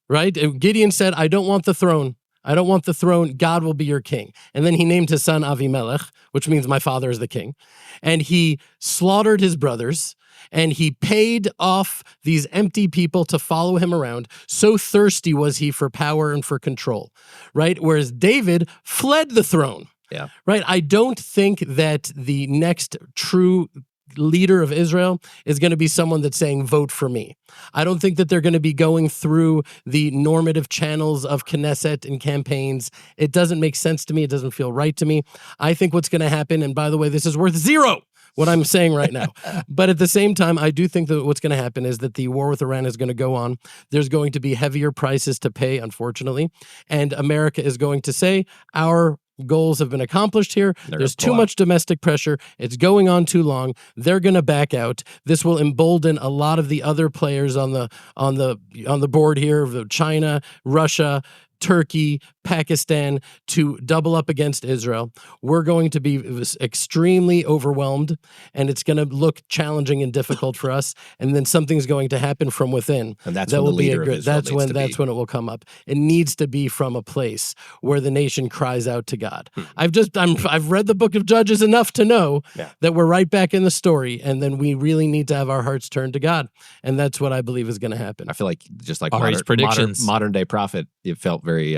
Right? Gideon said, I don't want the throne. I don't want the throne. God will be your king. And then he named his son Avimelech, which means my father is the king. And he slaughtered his brothers, and he paid off these empty people to follow him around. So thirsty was he for power and for control. Right? Whereas David fled the throne. Yeah. Right? I don't think that the next true leader of Israel is going to be someone that's saying, vote for me. I don't think that they're going to be going through the normative channels of Knesset and campaigns. It doesn't make sense to me. It doesn't feel right to me. I think what's going to happen, and by the way, this is worth zero, what I'm saying right now. But at the same time, I do think that what's going to happen is that the war with Iran is going to go on. There's going to be heavier prices to pay, unfortunately. And America is going to say, our goals have been accomplished here. There's too much domestic pressure. It's going on too long. They're going to back out. This will embolden a lot of the other players on the board here of China, Russia, Turkey, Pakistan to double up against Israel. We're going to be extremely overwhelmed, and it's going to look challenging and difficult for us. And then something's going to happen from within. And that's that when will the be leader of Israel that's needs to when be. it will come up. It needs to be from a place where the nation cries out to God. I've read the book of Judges enough to know that we're right back in the story, and then we really need to have our hearts turned to God. And that's what I believe is going to happen. I feel like just like Ari's predictions. modern day prophet, it felt very.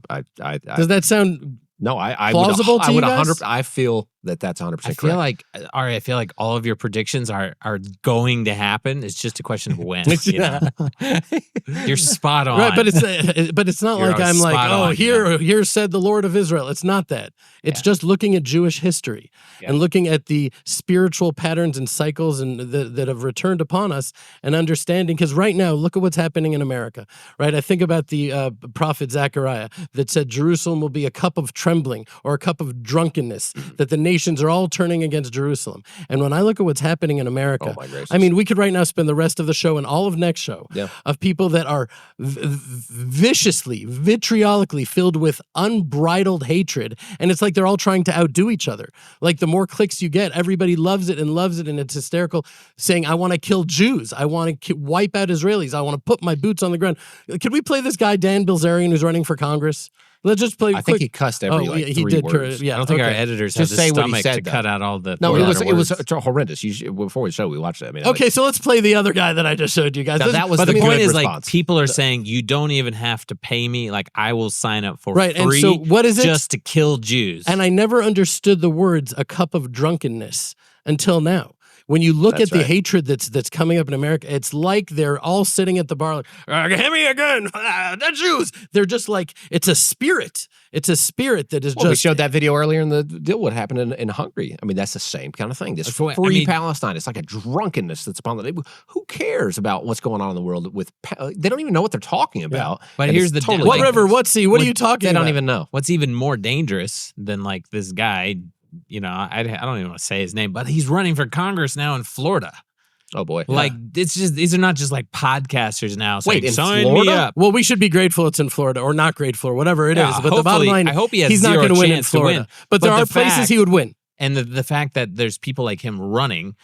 Does that sound No, I plausible would, to I you would guys? 100. I feel that's 100% correct. I feel like all of your predictions are going to happen. It's just a question of when. You know? You're spot on. Right, but it's not You're like I'm like, spot oh, on, here said the Lord of Israel. It's not that. It's just looking at Jewish history and looking at the spiritual patterns and cycles and that have returned upon us and understanding. Because right now, look at what's happening in America. Right, I think about the prophet Zechariah that said Jerusalem will be a cup of trembling or a cup of drunkenness, that the nation nations are all turning against Jerusalem. And when I look at what's happening in America, Oh, my gracious. I mean, we could right now spend the rest of the show and all of next show of people that are viciously, vitriolically filled with unbridled hatred. And it's like they're all trying to outdo each other. Like the more clicks you get, everybody loves it, and it's hysterical, saying, I want to kill Jews. I want to wipe out Israelis. I want to put my boots on the ground. Could we play this guy, Dan Bilzerian, who's running for Congress? Let's just play. I think he cussed every he three did. words. Yeah, I don't think our editors Just have say the what he stomach said, to cut out all the. No, four-letter it was words. horrendous. Before the show, we watched it. I mean, okay, so let's play the other guy that I just showed you guys. Now, that was But the the point good is, like, response. people are saying you don't even have to pay me. Like, I will sign up for Right, and free. so what is it? Just to kill Jews. And I never understood the words "a cup of drunkenness" until now. When you look That's at the right. hatred that's coming up in America, it's like they're all sitting at the bar, like, hit me again, the Jews. They're just like, it's a spirit. It's a spirit that is Well, we just. showed that video earlier in the deal. What happened in Hungary? I mean, that's the same kind of thing. This That's what- free I mean- Palestine. It's like a drunkenness that's upon the. Who cares about what's going on in the world? They don't even know what they're talking about. But And here's it's the totally What like- river? What sea? What are What- you talking They about? don't even know. What's even more dangerous than like this guy, you know, I don't even want to say his name, but he's running for Congress now in Florida. Oh boy! Like, it's just, these are not just like podcasters now saying, Wait, in sign Florida? me up. Well, we should be grateful it's in Florida, or not grateful, or whatever it is. Yeah, But the bottom hopefully- line, I hope he has he's not zero going to win in chance to Florida. win. But there But are the places fact- he would win. And the fact that there's people like him running,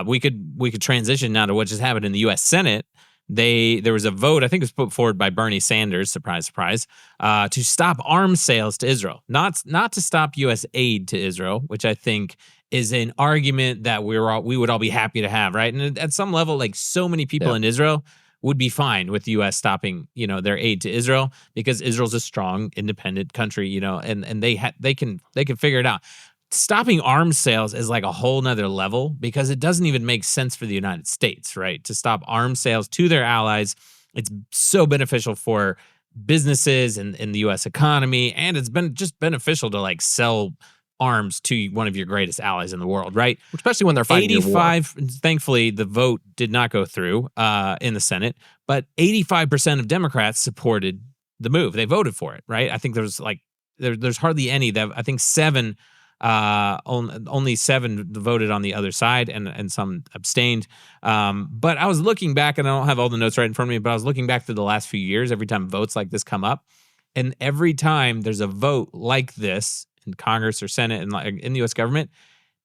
we could transition now to what just happened in the U.S. Senate. There was a vote, I think it was put forward by Bernie Sanders, surprise, surprise, to stop arms sales to Israel, not to stop U.S. aid to Israel, which I think is an argument that we would all be happy to have, right? And at some level, like, so many people in Israel would be fine with the U.S. stopping, you know, their aid to Israel, because Israel's a strong, independent country, you know, and they can figure it out. Stopping arms sales is like a whole nother level, because it doesn't even make sense for the United States, right? To stop arms sales to their allies. It's so beneficial for businesses and in the U.S. economy, and it's been just beneficial to like sell arms to one of your greatest allies in the world, right? Especially when they're fighting your war. 85, thankfully, the vote did not go through in the Senate, but 85% of Democrats supported the move. They voted for it, right? I think there's like, there's hardly any that, I think only 7 voted on the other side, and some abstained. But I was looking back, and I don't have all the notes right in front of me, but I was looking back to the last few years, every time votes like this come up, and every time there's a vote like this in Congress or Senate and like in the U.S. government,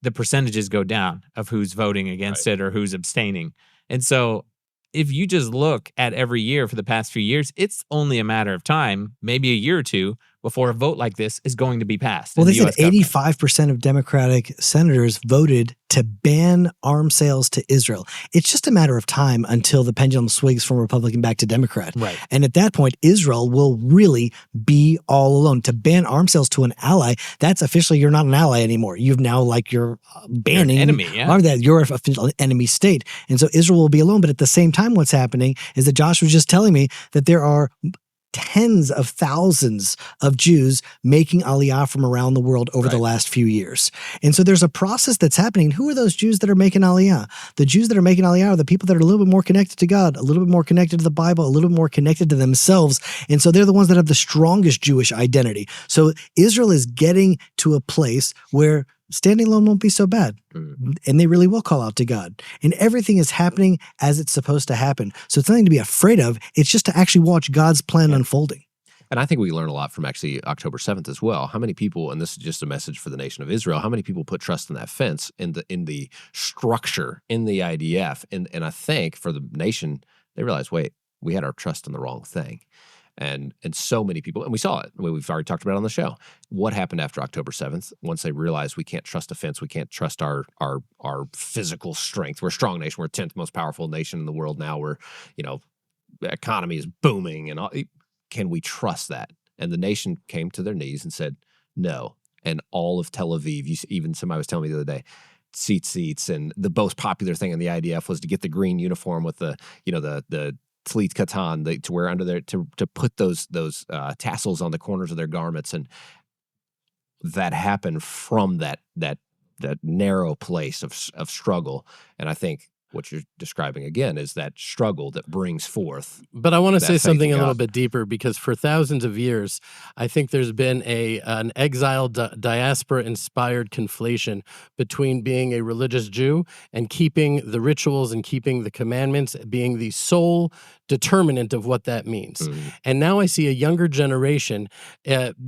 the percentages go down of who's voting against it or who's abstaining. And so if you just look at every year for the past few years, it's only a matter of time, maybe a year or two, before a vote like this is going to be passed. Well, in they the said US government. 85% of Democratic senators voted to ban arms sales to Israel. It's just a matter of time until the pendulum swings from Republican back to Democrat. Right. And at that point, Israel will really be all alone. To ban arms sales to an ally, that's officially, you're not an ally anymore. You've now, like, you're banning enemy, yeah. or that you're an official enemy state. And so Israel will be alone. But at the same time, what's happening is that Josh was just telling me that there are tens of thousands of Jews making aliyah from around the world over the last few years. And so there's a process that's happening. Who are those Jews that are making aliyah? The Jews that are making aliyah are the people that are a little bit more connected to God, a little bit more connected to the Bible, a little bit more connected to themselves. And so they're the ones that have the strongest Jewish identity. So Israel is getting to a place where standing alone won't be so bad. And they really will call out to God. And everything is happening as it's supposed to happen. So it's nothing to be afraid of. It's just to actually watch God's plan unfolding. And I think we learn a lot from actually October 7th as well. How many people, and this is just a message for the nation of Israel, how many people put trust in that fence, in the structure, in the IDF? And I think for the nation, they realized, wait, we had our trust in the wrong thing. And so many people, and we saw it. We've already talked about it on the show. What happened after October 7th? Once they realized we can't trust a fence, we can't trust our physical strength. We're a strong nation. We're 10th most powerful nation in the world now. We're, the economy is booming, and all. Can we trust that? And the nation came to their knees and said no. And all of Tel Aviv, even somebody was telling me the other day, seats, and the most popular thing in the IDF was to get the green uniform with the Tlit Katan to wear under there, to put those tassels on the corners of their garments, and that happened from that narrow place of struggle. And I think what you're describing again is that struggle that brings forth. But I want to that say faith something in a little God. bit deeper, because for thousands of years, I think there's been an exile diaspora-inspired conflation between being a religious Jew and keeping the rituals and keeping the commandments being the sole determinant of what that means. And now I see a younger generation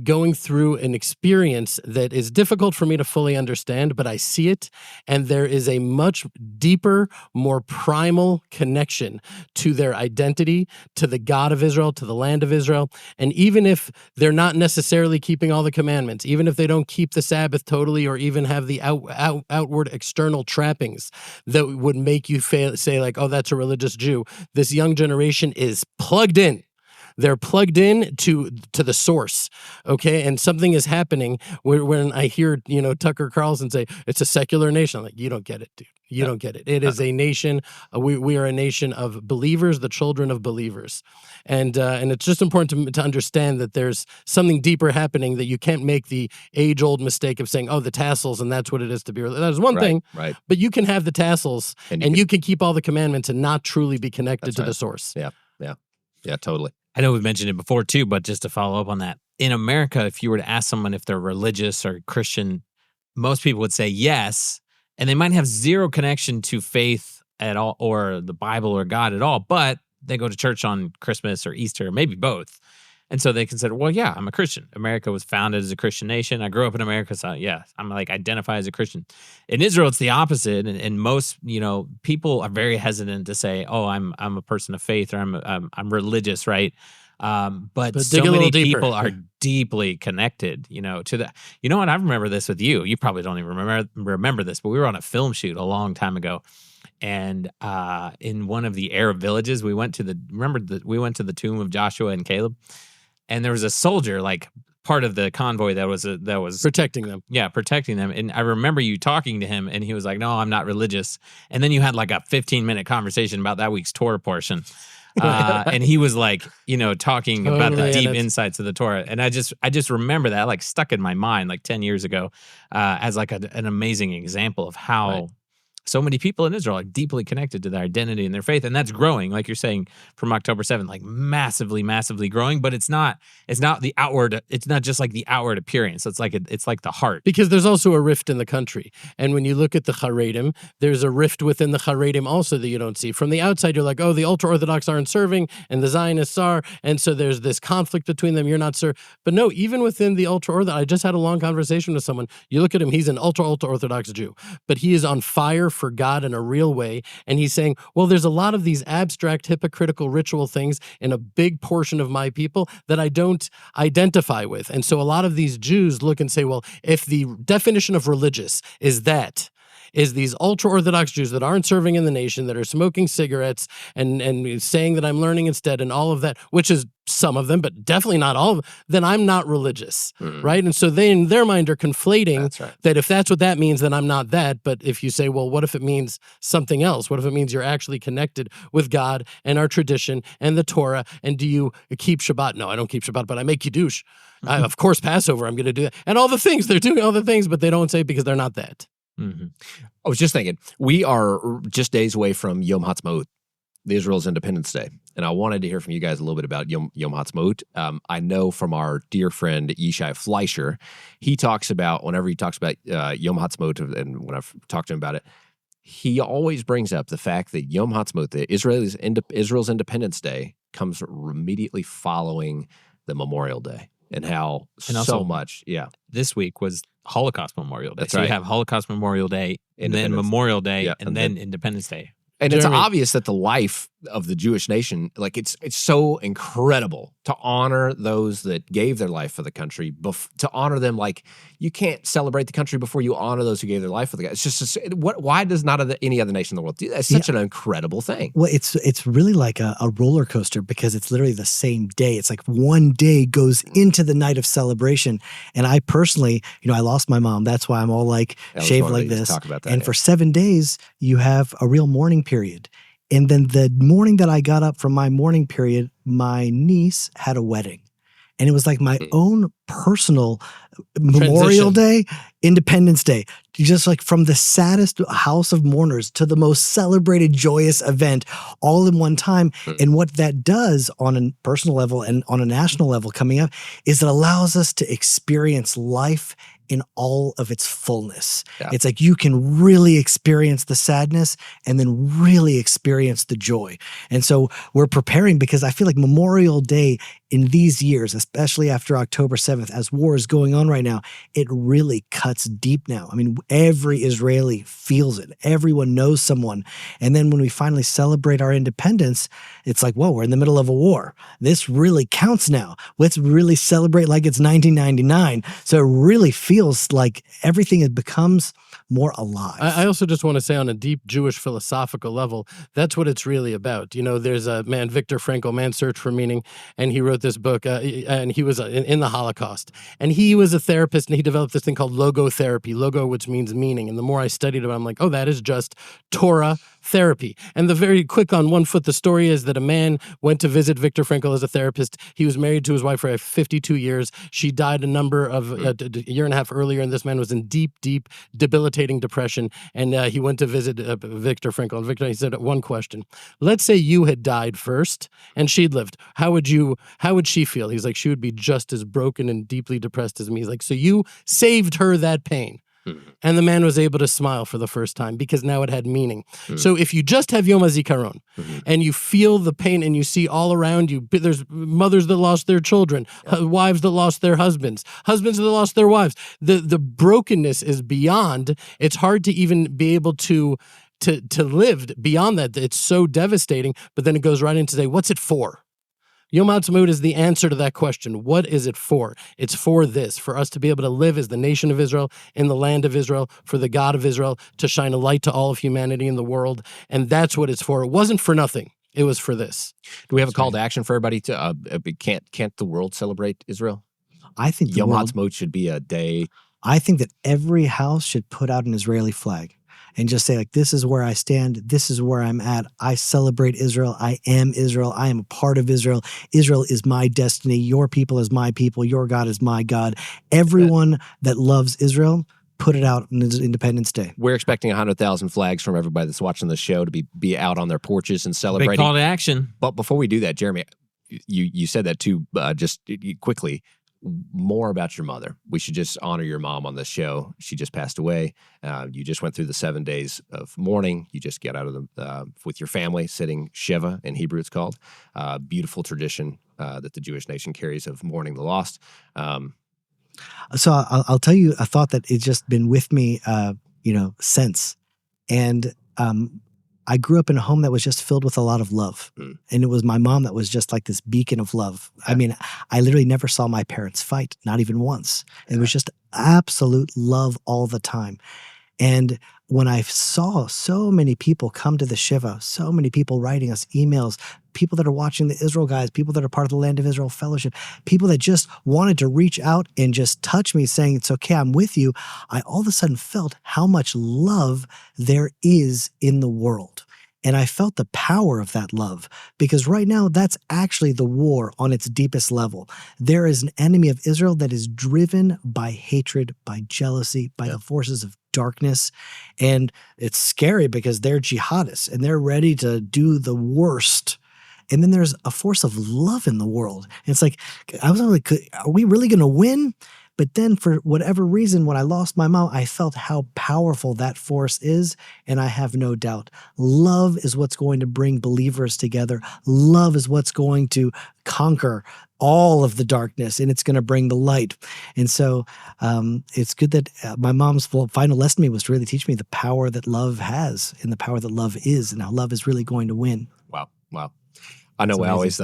going through an experience that is difficult for me to fully understand, but I see it, and there is a much deeper, more primal connection to their identity, to the God of Israel, to the land of Israel. And even if they're not necessarily keeping all the commandments, even if they don't keep the Sabbath totally, or even have the outward external trappings that would make you say like, oh, that's a religious Jew, this young generation is plugged in. They're plugged in to the source, okay? And something is happening when I hear, Tucker Carlson say, it's a secular nation. I'm like, you don't get it, dude. You don't get it. It is a nation. We are a nation of believers, the children of believers. And it's just important to understand that there's something deeper happening, that you can't make the age-old mistake of saying, oh, the tassels, and that's what it is to be religious. That's one thing, right. But you can have the tassels, and you can keep all the commandments and not truly be connected to the source. Yeah, totally. I know we've mentioned it before too, but just to follow up on that, in America, if you were to ask someone if they're religious or Christian, most people would say yes, and they might have zero connection to faith at all, or the Bible or God at all, but they go to church on Christmas or Easter, or maybe both. And so they consider, well, yeah, I'm a Christian. America was founded as a Christian nation. I grew up in America, so yeah, I'm like identify as a Christian. In Israel, it's the opposite, and most people are very hesitant to say, oh, I'm a person of faith, or I'm religious, right? But so many people are deeply connected, to that. You know what? I remember this with you. You probably don't even remember this, but we were on a film shoot a long time ago. And in one of the Arab villages, we went to the tomb of Joshua and Caleb. And there was a soldier, like part of the convoy that was protecting them. Yeah, protecting them. And I remember you talking to him, and he was like, "No, I'm not religious." And then you had like a 15-minute conversation about that week's Torah portion, and he was like, talking about the deep insights of the Torah. And I just remember that like stuck in my mind like 10 years ago as like an amazing example of how. Right. So many people in Israel are deeply connected to their identity and their faith, and that's growing, like you're saying, from October 7th, like massively, massively growing. But it's not the outward. It's not just like the outward appearance. It's like the heart. Because there's also a rift in the country, and when you look at the Haredim, there's a rift within the Haredim also that you don't see from the outside. You're like, oh, the ultra Orthodox aren't serving, and the Zionists are, and so there's this conflict between them. You're not serving, but no, even within the ultra Orthodox, I just had a long conversation with someone. You look at him; he's an ultra Orthodox Jew, but he is on fire for God in a real way. And he's saying, well, there's a lot of these abstract, hypocritical ritual things in a big portion of my people that I don't identify with. And so a lot of these Jews look and say, well, if the definition of religious is these ultra-Orthodox Jews that aren't serving in the nation, that are smoking cigarettes and saying that I'm learning instead and all of that, which is some of them, but definitely not all of them, then I'm not religious, right? And so they, in their mind, are conflating that if that's what that means, then I'm not that. But if you say, well, what if it means something else? What if it means you're actually connected with God and our tradition and the Torah? And do you keep Shabbat? No, I don't keep Shabbat, but I make Kiddush. Of course, Passover, I'm going to do that. And all the things, they're doing all the things, but they don't say it because they're not that. Mm-hmm. I was just thinking, we are just days away from Yom Ha'atzmaut, Israel's Independence Day. And I wanted to hear from you guys a little bit about Yom Ha'atzmaut. I know from our dear friend Yishai Fleischer, whenever he talks about Yom Ha'atzmaut, and when I've talked to him about it, he always brings up the fact that Yom Ha'atzmaut, Israel's Independence Day, comes immediately following the Memorial Day. And how so much, this week was Holocaust Memorial Day. That's so right. you have Holocaust Memorial Day, and then Memorial Day, and then Independence Day. And Jeremy, it's obvious that the life of the Jewish nation, like it's so incredible to honor those that gave their life for the country, to honor them. Like you can't celebrate the country before you honor those who gave their life for the country. It's just, why does not any other nation in the world do that? It's such an incredible thing. Well, it's really like a roller coaster because it's literally the same day. It's like one day goes into the night of celebration. And I personally, I lost my mom. That's why I'm all like shaved like this. Talk about that, and for 7 days, you have a real mourning period. And then the morning that I got up from my mourning period, my niece had a wedding. And it was like my own personal Memorial Day Independence Day, just like from the saddest house of mourners to the most celebrated, joyous event all in one time. And what that does on a personal level and on a national level coming up is it allows us to experience life in all of its fullness. Yeah. It's like you can really experience the sadness and then really experience the joy. And so we're preparing, because I feel like Memorial Day in these years, especially after October 7th, as war is going on right now, it really cuts deep now. I mean, every Israeli feels it. Everyone knows someone. And then when we finally celebrate our independence, it's like, whoa, we're in the middle of a war. This really counts now. Let's really celebrate like it's 1999. So it really feels like everything becomes more alive. I also just want to say, on a deep Jewish philosophical level, that's what it's really about. You know, there's a man, Viktor Frankl, Man's Search for Meaning, and he wrote this book, and he was in the Holocaust. And he was a therapist, and he developed this thing called logotherapy, logo, which means meaning. And the more I studied it, I'm like, oh, that is just Torah therapy. And the very quick on one foot, the story is that a man went to visit Viktor Frankl as a therapist. He was married to his wife for 52 years. She died a year and a half earlier, and this man was in deep, deep, debilitating depression. And he went to visit Viktor Frankl. And Viktor, he said one question: let's say you had died first and she'd lived. How would she feel? He's like, she would be just as broken and deeply depressed as me. He's like, so you saved her that pain. And the man was able to smile for the first time because now it had meaning. So if you just have Yom HaZikaron and you feel the pain and you see all around you, there's mothers that lost their children, wives that lost their husbands that lost their wives. The brokenness is beyond. It's hard to even be able to live beyond that. It's so devastating. But then it goes right into say, what's it for? Yom Ha'atzmaut is the answer to that question. What is it for? It's for this, for us to be able to live as the nation of Israel, in the land of Israel, for the God of Israel, to shine a light to all of humanity in the world. And that's what it's for. It wasn't for nothing. It was for this. Do we have a call to action for everybody? Can't the world celebrate Israel? I think Yom Ha'atzmaut should be a day. I think that every house should put out an Israeli flag and just say, like, this is where I stand. This is where I'm at. I celebrate Israel. I am Israel. I am a part of Israel. Israel is my destiny. Your people is my people. Your God is my God. Everyone that loves Israel, put it out on Independence Day. We're expecting 100,000 flags from everybody that's watching the show to be out on their porches and celebrating. Big call to action. But before we do that, Jeremy, you said that too, just quickly. More about your mother. We should just honor your mom on this show. She just passed away. You just went through the 7 days of mourning. You just get out of with your family, sitting Shiva in Hebrew it's called. Beautiful tradition that the Jewish nation carries of mourning the lost. So I'll tell you a thought that it's just been with me, since. And I grew up in a home that was just filled with a lot of love. And it was my mom that was just like this beacon of love. I mean, I literally never saw my parents fight, not even once. It was just absolute love all the time. And when I saw so many people come to the Shiva, so many people writing us emails, people that are watching the Israel Guys, people that are part of the Land of Israel Fellowship, people that just wanted to reach out and just touch me saying, it's okay, I'm with you. I all of a sudden felt how much love there is in the world. And I felt the power of that love, because right now that's actually the war on its deepest level. There is an enemy of Israel that is driven by hatred, by jealousy, by the forces of darkness. And it's scary because they're jihadists and they're ready to do the worst. And then there's a force of love in the world. And it's like, I was like, are we really going to win? But then for whatever reason, when I lost my mom, I felt how powerful that force is. And I have no doubt. Love is what's going to bring believers together. Love is what's going to conquer all of the darkness, and it's going to bring the light. And so it's good that my mom's final lesson to me was to really teach me the power that love has and the power that love is, and how love is really going to win. Wow. I know I always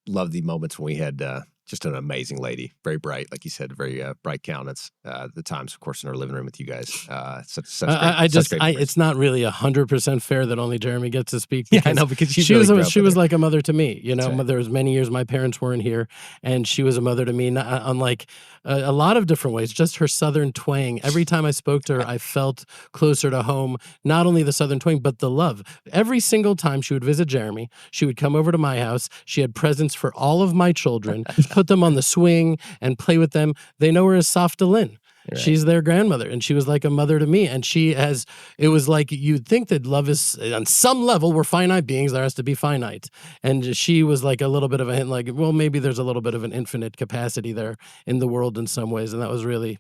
loved the moments when we had just an amazing lady, very bright, like you said, very bright countenance. The times, of course, in our living room with you guys. It's not really 100% fair that only Jeremy gets to speak. Yeah, I know, because she was like a mother to me. You know, there was many years my parents weren't here, and she was a mother to me. Unlike a lot of different ways, just her Southern twang. Every time I spoke to her, I felt closer to home. Not only the Southern twang, but the love. Every single time she would visit Jeremy, she would come over to my house. She had presents for all of my children. Put them on the swing and play with them. They know her as Saftalin. Right. She's their grandmother, and she was like a mother to me. And it was like you'd think that love is, on some level, we're finite beings. There has to be finite. And she was like a little bit of a hint, like, well, maybe there's a little bit of an infinite capacity there in the world in some ways. And that was really,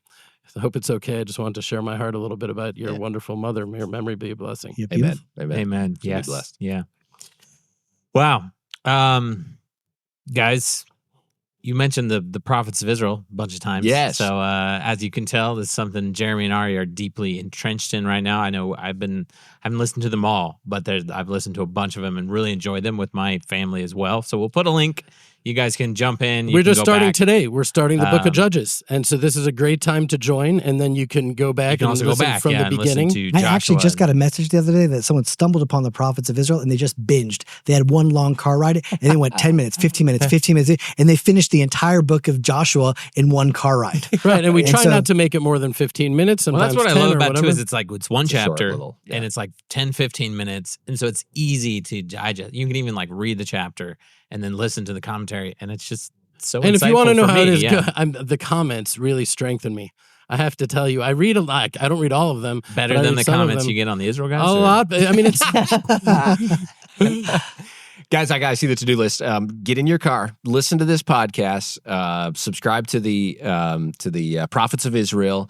I hope it's okay. I just wanted to share my heart a little bit about your wonderful mother. May her memory be a blessing. Yeah, Amen. Amen. Yes. Be blessed. Yeah. Wow. Guys, you mentioned the prophets of Israel a bunch of times. Yes. So as you can tell, this is something Jeremy and Ari are deeply entrenched in right now. I know I haven't listened to them all, but I've listened to a bunch of them and really enjoyed them with my family as well. So we'll put a link. You guys can jump in. We're just starting today. We're starting the book of Judges. And so this is a great time to join. And then you can go back and listen from the beginning. I actually just got a message the other day that someone stumbled upon the prophets of Israel and they just binged. They had one long car ride and they went 10 minutes, 15 minutes, 15 minutes, and they finished the entire book of Joshua in one car ride. Right. And we try not to make it more than 15 minutes. Well, that's what I love about it too, is it's like, it's one chapter yeah. and it's like 10, 15 minutes. And so it's easy to digest. You can even like read the chapter and then listen to the commentary. And it's just so And if you want to know how it is, yeah. the comments really strengthen me. I have to tell you, I read a lot. I don't read all of them. Better than the comments you get on the Israel guys? A lot. I mean, it's... Guys, I got to see the to-do list. Get in your car, listen to this podcast, subscribe to the Prophets of Israel.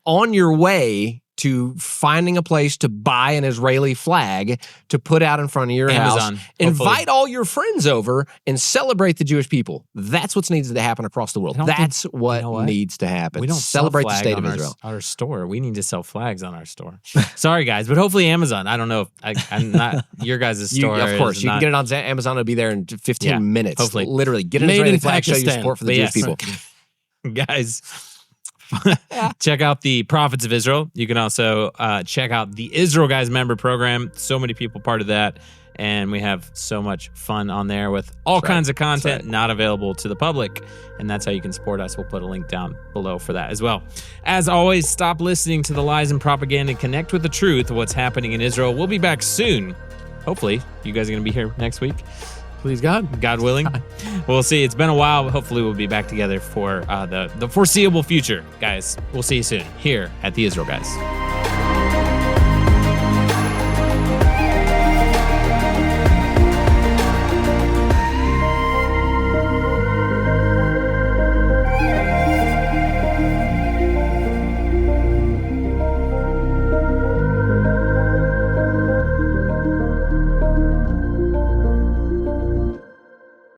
On your way to finding a place to buy an Israeli flag to put out in front of your Amazon, house. Invite all your friends over and celebrate the Jewish people. That's what needs to happen across the world. That's what needs to happen. We don't celebrate the state of Israel. Our store. We need to sell flags on our store. Sorry, guys, but hopefully Amazon. I don't know if I'm not your guys' store. Of course, you can get it on Amazon. It'll be there in 15 minutes. Hopefully. Literally, get an Israeli flag, show your support for the Jewish people. Guys, check out the Prophets of Israel. You can also check out the Israel Guys member program. So many people part of that. And we have so much fun on there with all kinds of content not available to the public. And that's how you can support us. We'll put a link down below for that as well. As always, stop listening to the lies and propaganda and connect with the truth of what's happening in Israel. We'll be back soon. Hopefully, you guys are going to be here next week. Please God. God willing. We'll see. It's been a while. Hopefully we'll be back together for the foreseeable future. Guys, we'll see you soon here at the Israel Guys.